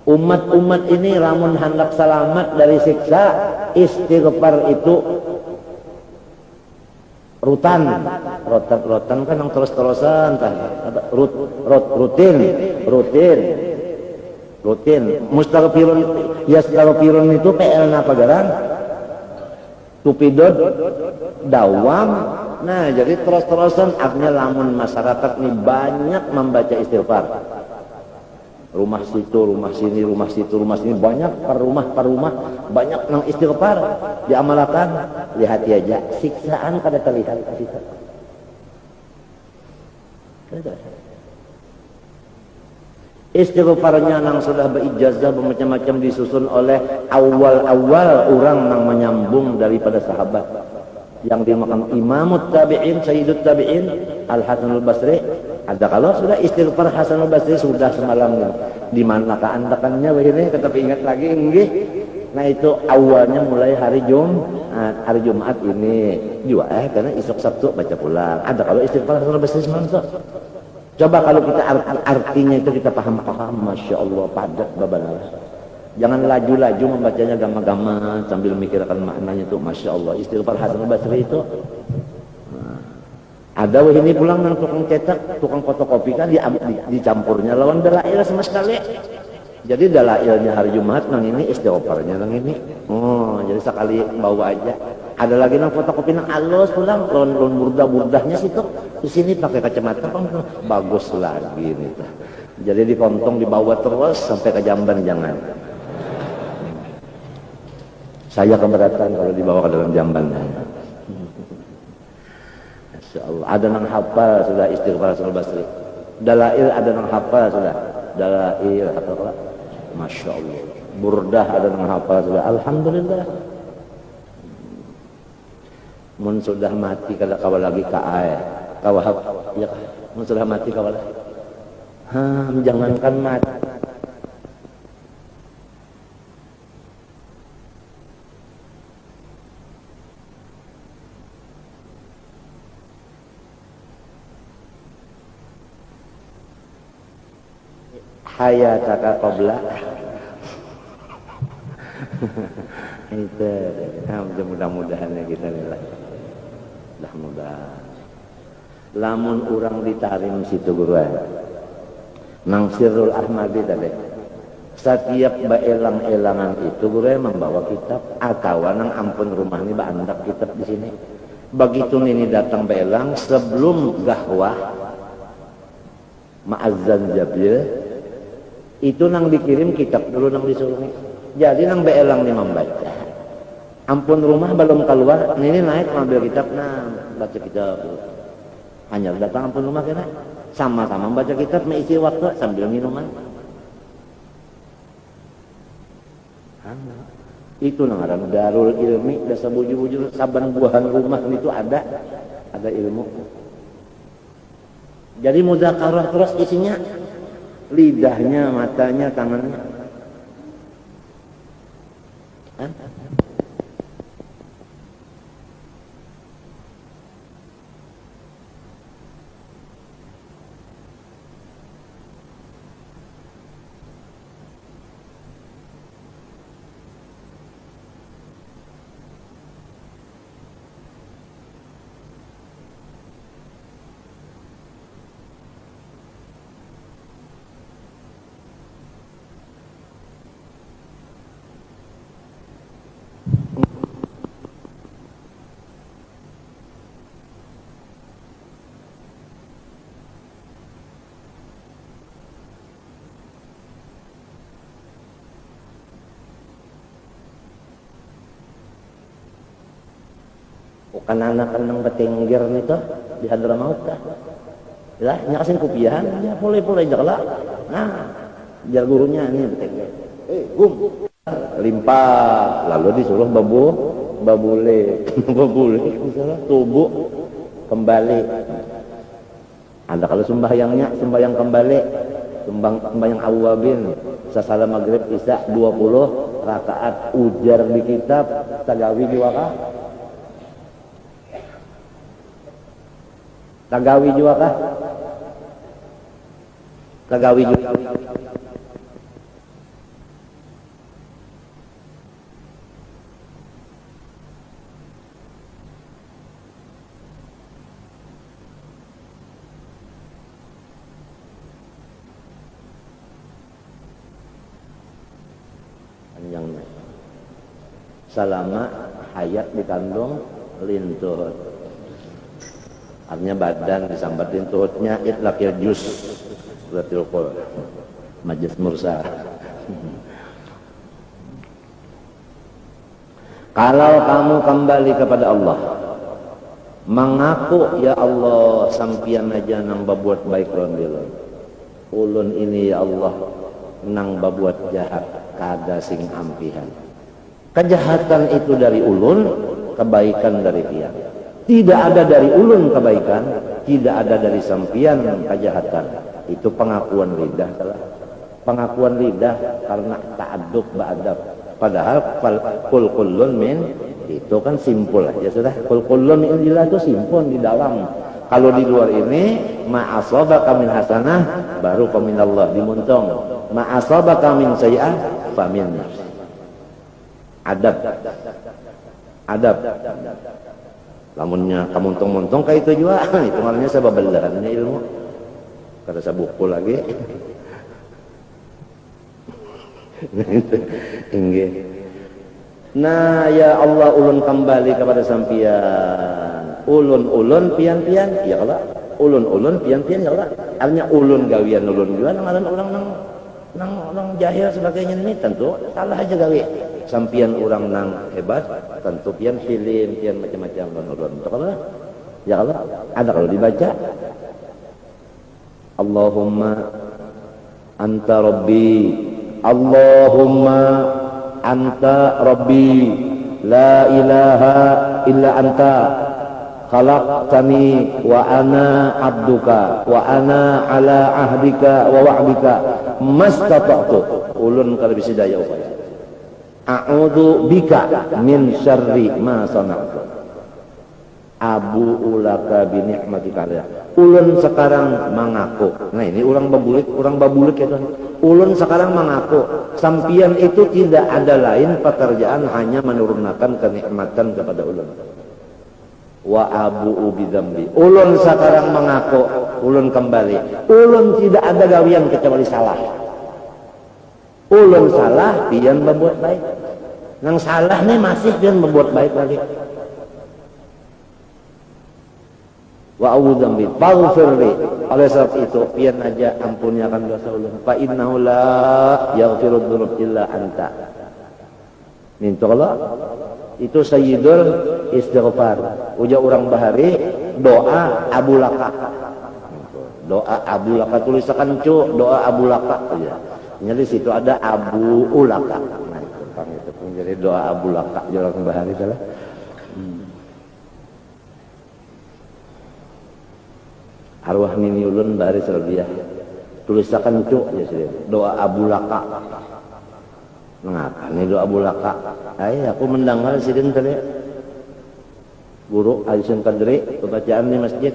umat-umat ini lamun hendak selamat dari siksa istighfar itu rutan kan yang terus-terusan rutin mustaghfirun yastaghfirun itu PL apa garang tupidod dawam Nah, jadi terus-terusan akhirnya lamun masyarakat ini banyak membaca istighfar. Rumah situ, rumah sini, rumah situ, rumah sini, banyak per rumah banyak nang istighfar diamalkan. Lihat aja siksaan kada terlihat kita. Istighfarnya nang sudah berijazah bermacam-macam disusun oleh awal-awal orang nang menyambung daripada sahabat yang dimakan Imamut Tabi'in, Sayyidut Tabi'in, Al-Hasan Al-Basri. Ada kalau sudah istighfar Hasan Al-Basri sudah semalam di mana keandakannya begini, tetapi ingat lagi enggih. Nah itu awalnya mulai hari Jumat ini juga karena esok Sabtu baca pulang. Ada kalau istighfar Hasan Al-Basri semalam. Coba kalau kita artinya itu kita paham, Masya Allah padat babalah. Jangan laju-laju membacanya gama-gama sambil memikirkan maknanya itu. Masya Allah istighfar Hasan Al-Basri itu. Ada ini pulang nang tukang cetak, tukang fotokopi kan dicampurnya lawan dalail sama sekali. Jadi dalailnya hari Jumat nang ini, istighfarnya nang ini. Oh, jadi sekali bawa aja. Ada lagi nang fotokopi nang alus pulang lawan burdah-burdahnya situ. Di sini pakai kacamata bagus lagi nih. Jadi dikontong dibawa terus sampai ke jamban jangan. Saya keberatan kalau dibawa ke dalam jamban. Insyaallah ada nang hafal sudah istighfar Hasan Al-Basri. Dalail ada nang hafal sudah. Dalail hafal. Masya Allah. Burdah ada nang hafal sudah. Alhamdulillah. Mun sudah mati kada kawal lagi ka air. Kawahap ya. Mun sudah mati kawal. Jangankan mati. Hayataka qabla itu mudah-mudahan kita lihat mudah-mudahan lamun orang ditarim situ guru nang Sirrul Ahmadi tadi setiap baelang-elangan itu guru membawa kitab atau nang ampun rumah ini baandak kitab di sini begitu ini datang baelang sebelum gahwah ma'azzan jabil itu nang dikirim kitab dulu nang disuruh. Jadi nang beelang nih membaca. Ampun rumah belum keluar, ini naik ngambil kitab, nah baca kitab. Hanya datang ampun rumah kena, sama-sama baca kitab, mengisi waktu sambil minuman. Itu nang ada darul ilmi, dasa bujur-bujur, saban buahan rumah itu ada ilmu. Jadi mudzakarah terus isinya. Lidahnya, matanya, tangannya. Bukan anak nang betenggir nito di Hadramaut kah? Lah, nyakasin kupiah, ya boleh-boleh jala. Nah, biar gurunya ini betenggir. Gum. Limpah, lalu disuruh babule, misalnya tubuh kembali. Anda kalau sembahyang kembali, sembahyang awabin, sasalah maghrib isya 20 rakaat ujar di kitab tagawi juga kah? Tagawi juga kah? Tagawi juga. Panjangnya. Salama hayat dikandung lintuh. artinya badan disambatin tuhutnya itlaqil juz suratul qul majlis mursal. Kalau kamu kembali kepada Allah, mengaku ya Allah sampian aja nang babuat baik rondilon, ulun ini ya Allah nang babuat jahat kada sing ampihan. Kejahatan itu dari ulun, kebaikan dari pian. Tidak ada dari ulun kebaikan, tidak ada dari sampian kejahatan. Itu pengakuan lidah telah. Pengakuan lidah karena ta'addub ba'adab. Padahal kul kullun min itu kan simpul aja sudah. Kul kullun min indillah itu simpul di dalam. Kalau di luar ini ma'asabaka min hasanah baru faminallah dimuntong. Ma'asabaka min sayyi'ah famin nafsi. Adab. Lamunnya kamuntong-muntong kayak itu juga, itu maknanya sebab belahannya ilmu. Kada sabuku lagi. Nah ya Allah ulun kembali kepada sampian. Ulun pian-pian ya Allah. Ulun pian-pian ya Allah. Artinya ulun gawian ulun juga nang orang nang jahil sebagainya ini tentu salah aja gawe. Sampian orang nang hebat tentu pian film pian macam-macam ulun. Allah ya Allah ada kalau dibaca Allahumma anta rabbi Allahumma anta rabbi la ilaha illa anta khalaqtani wa ana abduka wa ana ala ahdika wa wa'dika mastata'tu ulun kalau bisa daya upaya a'udzu bika min syarri ma sana'tu abu ulaka bi ni'matika alayya. Ulun sekarang mengaku. Nah ini orang babulik itu. Ulun sekarang mengaku sampian itu tidak ada lain pekerjaan hanya menurunkan kenikmatan kepada ulun. Wa abu bi dzambi. Ulun sekarang mengaku, ulun kembali. Ulun tidak ada gawian kecuali salah. Ulun salah, pian berbuat baik. Nang salah nih masih pian berbuat baik lagi. Wa a'udzambi faghfirli. Oleh sebab itu pian aja ampuniakan dosa ulun. Fa innahu la yaghfiru dzunub illa anta. Minta Allah itu sayyidul istighfar. Uja orang bahari doa Abu Laka. Doa Abu Laka tulisakan cu doa Abu Laka ya. Jadi situ ada Abu Ulaka. Nah itu pang itu jadi doa Abu Laka orang bahari salah. Arwah nini ulun bahari serbiah tulisakan cu ya sih doa Abu Laka. Mengapa nih doa Abu Laka? Aku mendengar sidin tadi guru Aisyah Kadri pembacaan di masjid.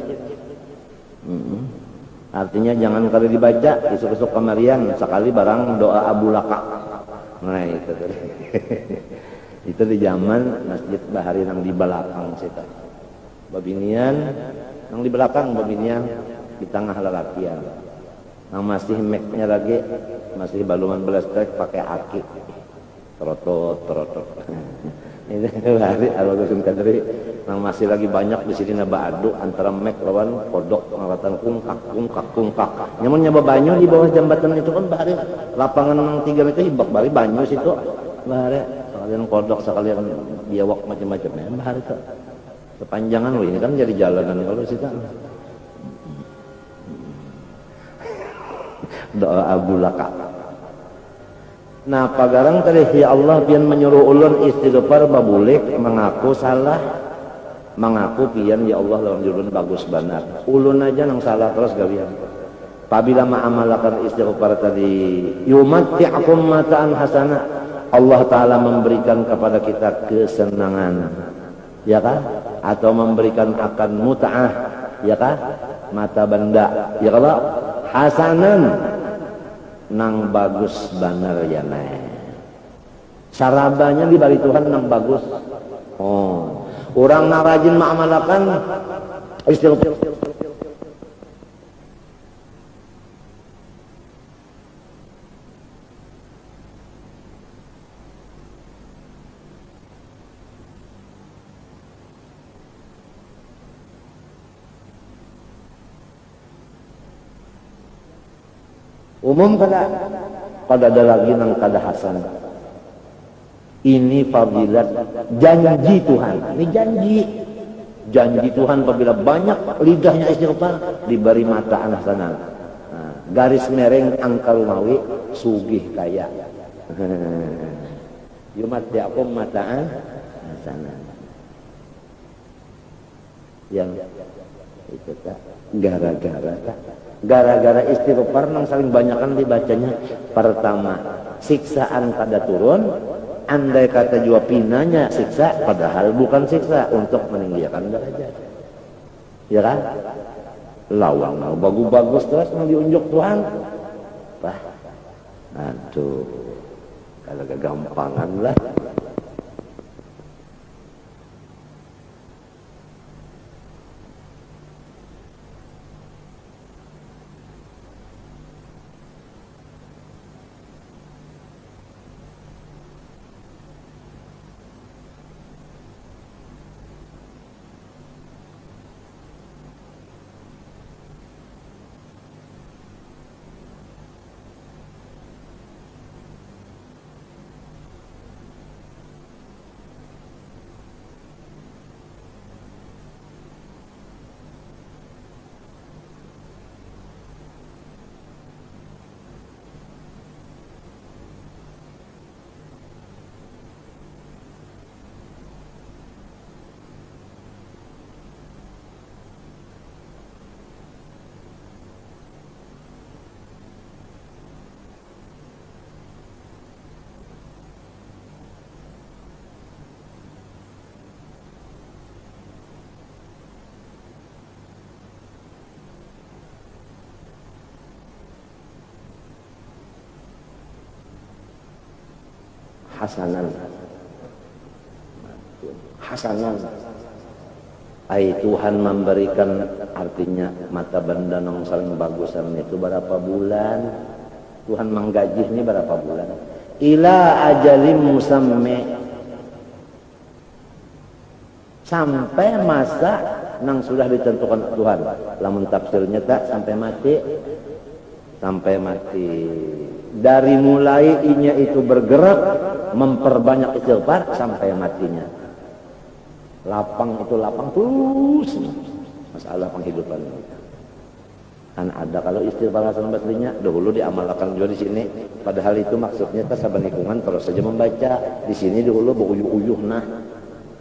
Artinya jangan kali dibaca isuk-isuk kamarian sekali barang doa Abu Laka. Nah itu tadi. Itu di zaman masjid bahari nang di belakang situ. Babinian nang di belakang babinian di tengah lalakian. Nang masih make-nya lagi masih baluman belas trek pakai aki. Trotot. Ini hari Al-Ghazim Kadri nang masih lagi banyak di sini naba adu antara make lawan kodok ngawatan kungkak. Nyamun nyaba banyu di bawah jembatan itu kan bahari lapangan nang 3 meter hibak bari banyu situ. Bahari sekalian kodok sekalian biawak macam-macam ya bahari itu. Kepanjangan loh ini kan jadi jalanan kalau situ. Doa Abu Laka. Nah pagarang tadi ya Allah pian menyuruh ulun istighfar babulik mengaku salah, mengaku pian ya Allah lawan ulun bagus benar. Ulun aja nang salah terus gawian. Apabila ma'amalakan istighfar tadi yumatti'akum mata'an hasanah, Allah Ta'ala memberikan kepada kita kesenangan ya kan? Atau memberikan akan mut'ah ya kan? Mata benda ya kalau hasanan nang bagus banar ya neh. Sarabanya di bari Tuhan nang bagus. Oh, orang nang rajin ma'amalakan istighfar. umum kada ada lagi nang kada hasan. Ini fadilat janji Tuhan. Ini janji Tuhan apabila banyak lidahnya istighfar diberi mataan hasanah. Nah, garis mereng angka rumawi sugih kaya. Yumat ya'kum mataan hasanah. Yang itu tak gara-gara istighfar nang saling banyakan dibacanya. Pertama, siksaan kada turun. Andai kata jua pinanya siksa, padahal bukan siksa, untuk meninggikan derajat. Ya kan? Lawang bagus-bagus terus mau diunjuk Tuhan. Bah, aduh, kalau kegampangan lah. hasanan ai Tuhan memberikan, artinya mata benda nong saling bagusan itu berapa bulan Tuhan menggaji ini berapa bulan ila ajalim musamme, sampai masa nang sudah ditentukan Tuhan. Lamun tafsirnya tak sampai mati. Dari mulai inya itu bergerak memperbanyak istighfar sampai matinya. Lapang itu lapang terus. Masalah penghidupan kan ada. Kalau istighfar hasan basrinya dahulu diamalkan juga di sini. Padahal itu maksudnya kita saban lingkungan terus saja membaca. Di sini dahulu beuyuh-uyuh nah.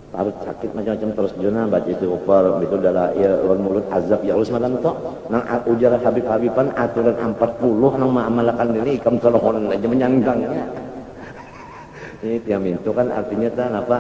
Harus sakit macam-macam terus juna baca istighfar itu adalah ya mulut azab ya harus malam to nang ujar Habib-habiban aturan 40 nang maamalkan diri ikam tolong aja menyanggangnya. Ini tiap itu kan artinya tan apa?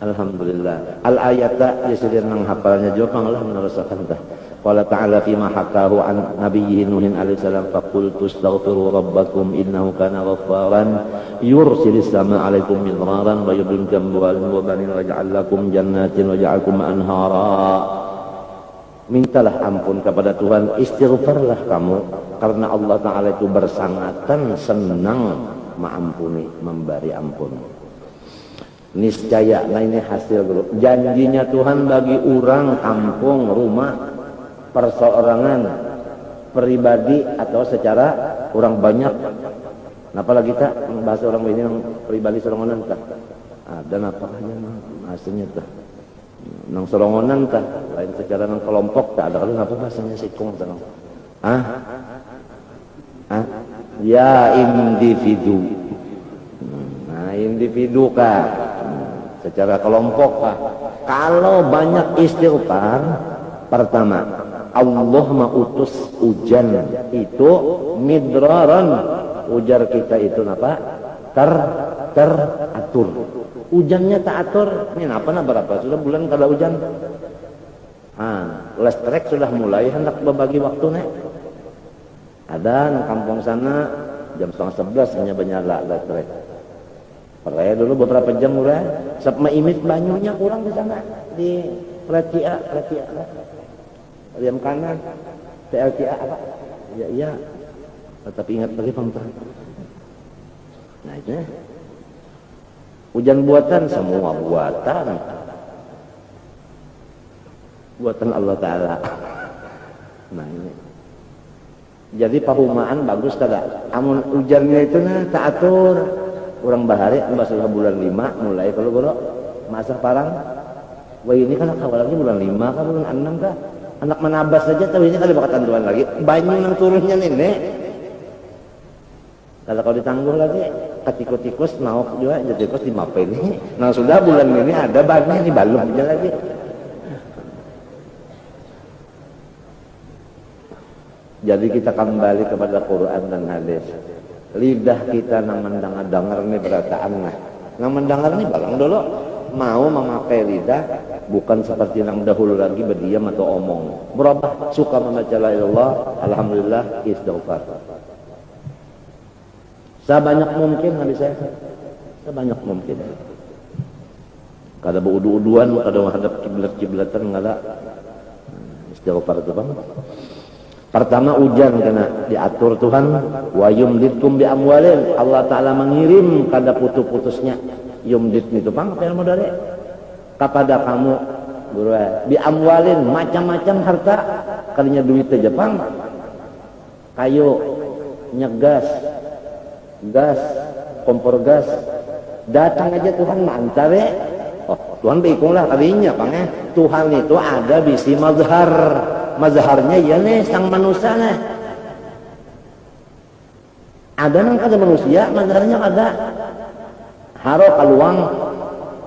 Alhamdulillah. Al-ayata yasirin nang hafalnya juga panglah meneruskan tah. Qala ta'ala fi ma hakahu an nabiyyi Nuhin alaihi salam faqultu astaghfiru rabbakum innahu kana ghaffaran yursilis samaa 'alaikum midraran wa yumdidukum bi'amwalin wa banin wa yaj'al lakum jannatin wa yaj'alakum anhara. Mintalah ampun kepada Tuhan, istighfarlah kamu karena Allah Ta'ala itu bersangatan senang mengampuni, memberi ampun. Niscaya, nah ini hasil grup janjinya Tuhan bagi orang, kampung, rumah, perseorangan, pribadi atau secara orang banyak. Apalagi kita bahasa orang ini yang pribadi sorongonan tak ada napaknya maksudnya tak nang sorongonan tak lain secara nang kelompok tak ada. Kalau apa bahasanya sikung tak ya individu. Nah individu kah secara kelompok kah? Kalau banyak istighfar, pertama Allah mengutus hujan itu midraran, ujar kita itu apa? Teratur. Hujannya tak atur. Ini apa berapa? Sudah bulan kada hujan. Listrik sudah mulai hendak berbagi waktu nek. Ada di kampung sana jam 10:30 hanya menyala listrik. Peraya dulu beberapa jam udah, sama imit banyunya kurang di sana di Ratia. Diam kanan. TLTA apa? Ya iya. Tapi ingat lagi Pak. Nah itu ya. Hujan buatan semua buatan. Buatan Allah Ta'ala. Nah ini. Jadi pahumaan bagus kada. Amun hujannya itu nah taatur. Urang bahari basuh bulan 5 mulai kalau goro masak parang. Wah ini kan awal lagi bulan 5 kah bulan 6 kah? Anak menabas saja tapi ini kali bakal tentuan lagi. Banyu nang turunnya nenek. Kalau ditangguh lagi tikus-tikus naok juga jadi tikus di mape ini. Nah sudah bulan ini ada bannya di balum aja lagi. Jadi kita kembali kepada Quran dan hadis. Lidah kita nang mendengar nih berataan nah. Nang mendengar nih balang dulu mau memakai lidah bukan seperti yang dahulu lagi berdiam atau omong. Berubah suka membaca la ilallah, alhamdulillah, istighfar. Sebanyak mungkin habis saya. Sebanyak mungkin. Kada beudu-uduan, kada menghadap kiblat-kiblatan ngada. Istighfar itu Bang. Pertama hujan kena diatur Tuhan, wa yumditkum bi amwalin. Allah Taala mengirim kada putus-putusnya. Yumdit itu Bang, apa yang mau dari? Kepada kamu, guru bi amwalin macam-macam harta, kalinya duit aja Bang. Kayu, nyegas, gas, kompor gas. Datang aja Tuhan mantar ya. Oh, Tuhan bingung lah kalinya Bang ya. Tuhan itu ada bisi mazhar. Mazharnya ya nih sang manusia nih. Ada nang kada manusia, mazharnya ada. Haro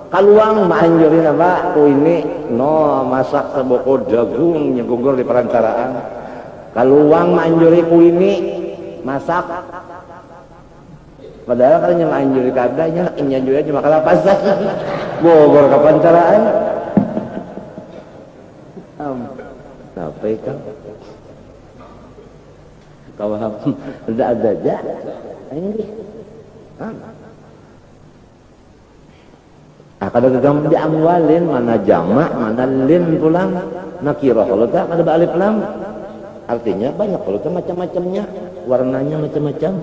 kaluang maanjurin apa? Ku ini no masak seboko jagung yang gugur di perantaraan. Kaluang maanjuri ku ini masak. Padahal kalau yang maanjuri kadanya injuri cuma kalapasan. Gugur ke perantaraan. Sampai kan kau ada aja ini kada gegam di amwalin mana jamak mana lin pulang nakirah kalau tak kada alif lam artinya banyak kalau tak macam-macamnya warnanya macam-macam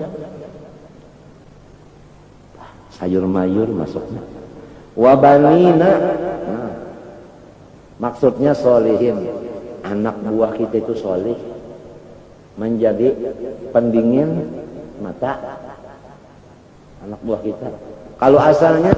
sayur mayur masuknya wabanina maksudnya solihin anak buah kita itu solih menjadi pendingin mata anak buah kita. Kalau asalnya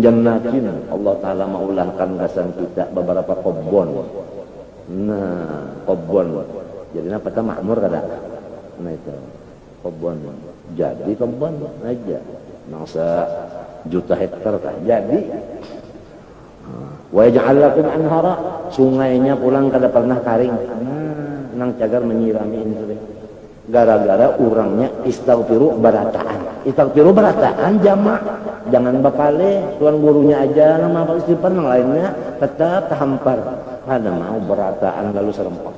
jannatin Allah Ta'ala maulahkan gasan kita beberapa kobon. Nah kobon jadi apa tak makmur kada. Nah itu kobon jadi kobon aja masa juta hektar kah jadi wa yaj'al lakum anhara sungainya pulang kada pernah karing. Nang cagar menyirami ini sudah gara-gara urangnya istighfiru barataan. Istighfiru barataan jamak. Jangan bapale, tuan gurunya aja nama apa istighfar yang lainnya tetap tahampar. Ada mau berataan lalu serempak.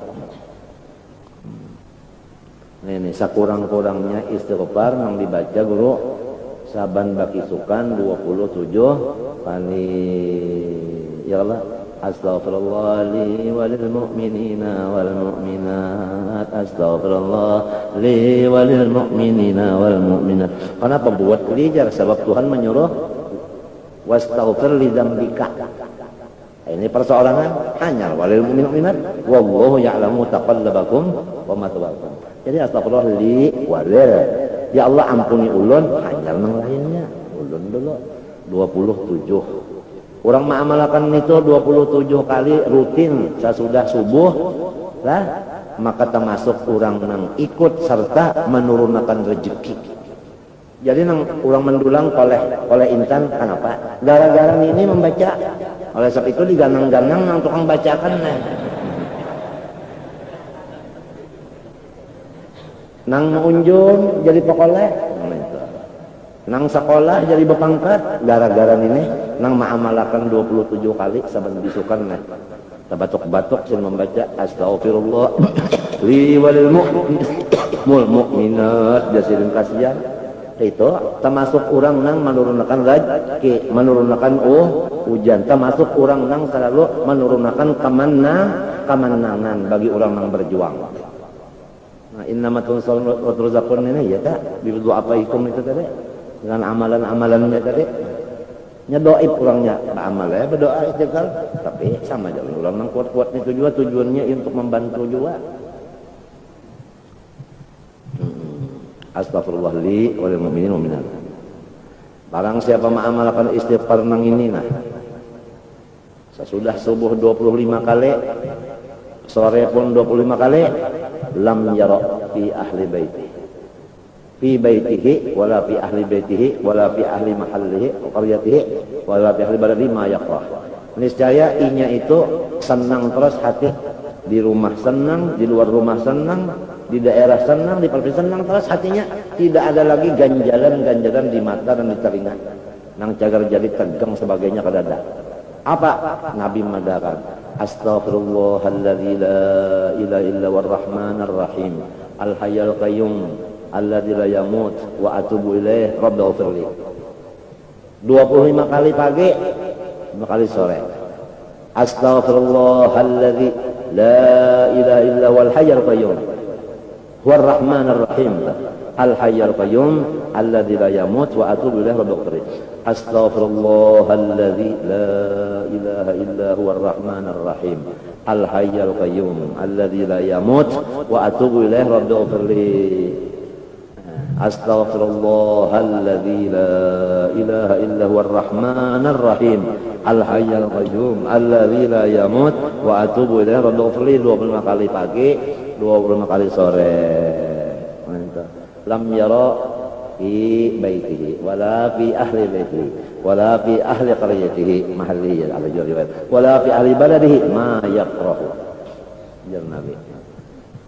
Ini sakurang-kurangnya istighfar yang dibaca guru saban baki sukan 27 kali. Ya Allah, astaghfirullah li walil mu'minina wal mu'minat. Astaghfirullah li walil mu'minina wal mu'minat. Kenapa buat lijar? Sebab Tuhan menyuruh wastaghfir li dzambika. Ini persoalan hanya walil mu'minat wallahu ya'lamu taqallabakum wa matwaakum. Jadi astagfirullah li walil. Ya Allah ampuni ulun hanya yang lainnya. Ulun dulu 27. Orang mengamalkan itu 27 kali rutin sesudah subuh lah maka termasuk orang nang ikut serta menurunkan rezeki. Jadi nang orang mendulang oleh insan kenapa? Gara-gara ini membaca. Oleh sebab itu diganang-ganang nang tukang bacakan nah. Nang unjun jadi pokoleh, nang sekolah jadi bepangkat gara-gara ini nang ma'amalakan 27 kali saban bisukan nah tabatuk-batuk sing membaca astaghfirullah li walil mu'minat jasirin kasihan itu termasuk orang nang menurunkan rezeki menurunkan hujan termasuk orang nang selalu menurunkan kemenangan bagi orang nang berjuang. Nah innamatun wa turzaqun ini ya tak bidu apa ikum itu tadi dengan amalan-amalannya tadi nyedoib orangnya amal ya berdoa istighfar tapi sama aja orang nang kuat-kuat itu juga tujuannya untuk membantu juga. Astagfirullah li walil mu'minin wa minat. Barang siapa mengamalkan istighfar nang ini nah sesudah subuh 25 kali sore pun 25 kali lam yara fi ahli baiti fi baitihi wala fi ahli baitihi wala fi ahli mahallihi qaryatihi wala fi ahli baladihi ma yaqrah. Niscaya inya itu senang terus hati di rumah senang, di luar rumah senang, di daerah senang, di provinsi senang terus hatinya tidak ada lagi ganjalan-ganjalan di mata dan di telinga. Nang cagar jadi tegang sebagainya kada ada. Apa? Nabi mengatakan astaghfirullahalladzi la ilaha illa huwar rahmanir rahim al hayyul qayyum alladzi la yamut wa atubu ilaih rabbighfirli 25 kali pagi 5 kali sore astaghfirullahalladzi la ilaha illa huwal hayyul qayyum huwar rahmanir rahim al hayyul qayyum alladzi la yamut wa atubu ilaih rabbighfirli astaghfirullahalladzi la ilaha illa huwar rahmanir rahim al hayyul qayyum alladzi la yamut wa atubu ilaih rabbighfirli astaghfirullahalladzi la ilaha illa huwar rahmanir rahim al hayyul qayyum alladzi la yamut wa atubu ilaih rabbighfirli 25 kali pagi 25 kali sore. Lam yara fi baitihi wala fi ahli baitihi wala fi ahli qaryatihi mahallihi ala riwayat wala fi ahli baladihi ma yaqrahu jar Nabi.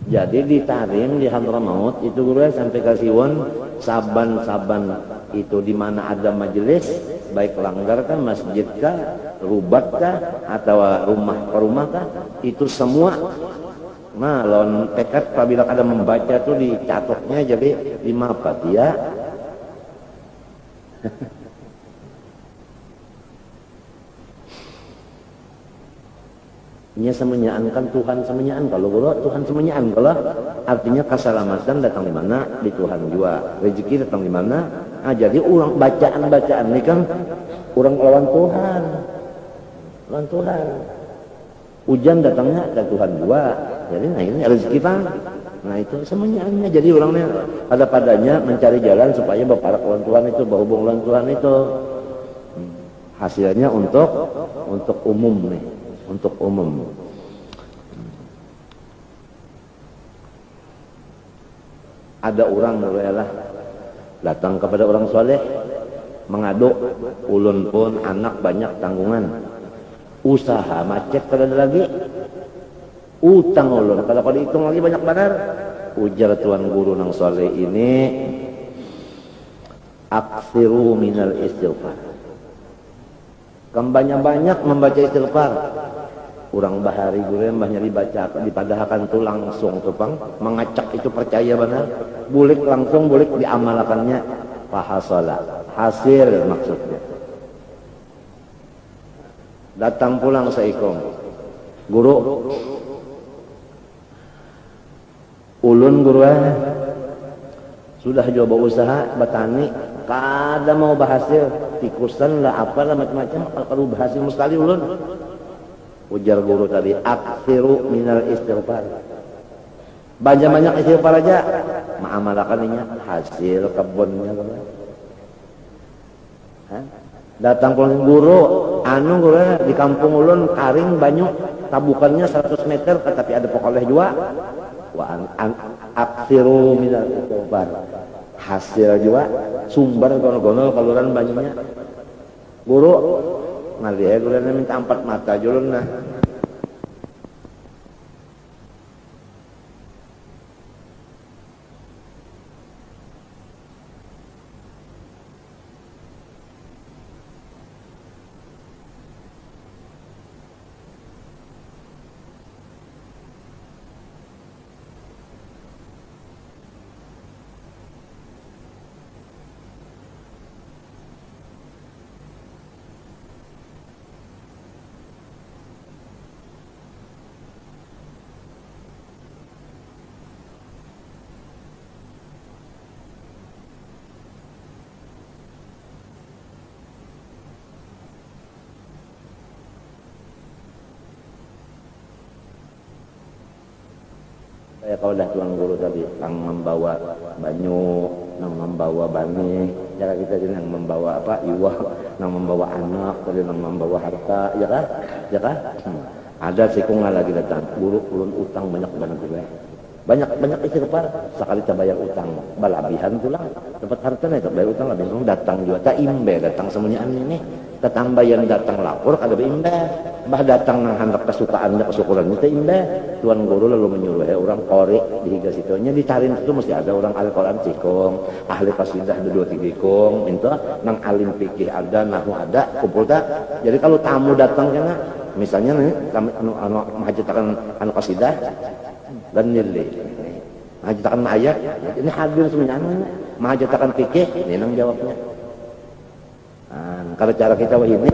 Jadi di Tarim di Hadramaut itu guru sampai ke Siwon saban-saban itu di mana ada majelis baik langgar kah masjid kah rubat kah atau rumah ke rumah kah itu semua nah lawan tekad apabila ada membaca tuh dicatoknya jadi 5 Fatihah nya semenyaan kan Tuhan semenyaan kalau guru Tuhan semenyaan kalau artinya keselamatan datang di mana di Tuhan juga rezeki datang di mana jadi orang bacaan ini kan orang lawan Tuhan hujan datangnya dari Tuhan juga jadi nah ini rezeki kan nah itu semenyaannya jadi orangnya ada padanya mencari jalan supaya berparak lawan Tuhan itu berhubung lawan Tuhan itu hasilnya untuk umum nih untuk umum. Ada orang lah datang kepada orang soleh mengadu ulun pun anak banyak tanggungan usaha macet kada lagi utang ulun kalau dihitung lagi banyak benar ujar tuan guru nang soleh ini aksiru minal istighfar banyak membaca istighfar urang bahari guru mbahnya dipadahkan tuh langsung tupang mengacak itu percaya benar bulik langsung bulik diamalkannya fahasola hasil maksudnya datang pulang seikom guru ulun guru sudah coba usaha batani kada mau berhasil tikusan lah apalah macam-macam kalau berhasil mustahil ulun ujar guru tadi aksiru minal istighfar banyak istighfar aja mengamalkannya hasil kebunnya datang pulang guru guru di kampung ulun karing banyak tabukannya 100 meter tapi ada pokoleh juga aksiru minal istighfar hasil juga sumber gonol-gonol kaluran banyaknya guru ngalih guru minta 4 mata julun nah Ya kalau dah tuan guru tadi yang membawa banyu, yang membawa bani, ya kita ini yang membawa apa iwah, yang membawa anak, tadi yang membawa harta, ya kan? Ya kan? Ada sikungan lagi datang, guru ulun utang banyak banget juga. Banyak istighfar, sekali kita bayar utang, balabihan tulang, dapat harta nih, bayar utang lebih datang juga, tak imbe datang semuanya ini, tetangga yang datang lapor kagak imbe, bah datang nang hendak kesukaannya kesyukuran itu imbe. Tuan guru lalu menyuruh orang korek di higa situnya dicariin itu mesti ada orang ahli Quran cikong, ahli qasidah dua tiga kong, itu nang alim fikih ada, nahu ada, kumpul tak. Jadi kalau tamu datang kan, misalnya nih kami anu menghajatkan anu qasidah dan nilai menghajatkan ayat ini hadir semuanya menghajatkan fikih ini nang jawabnya. Kalau cara kita wah ini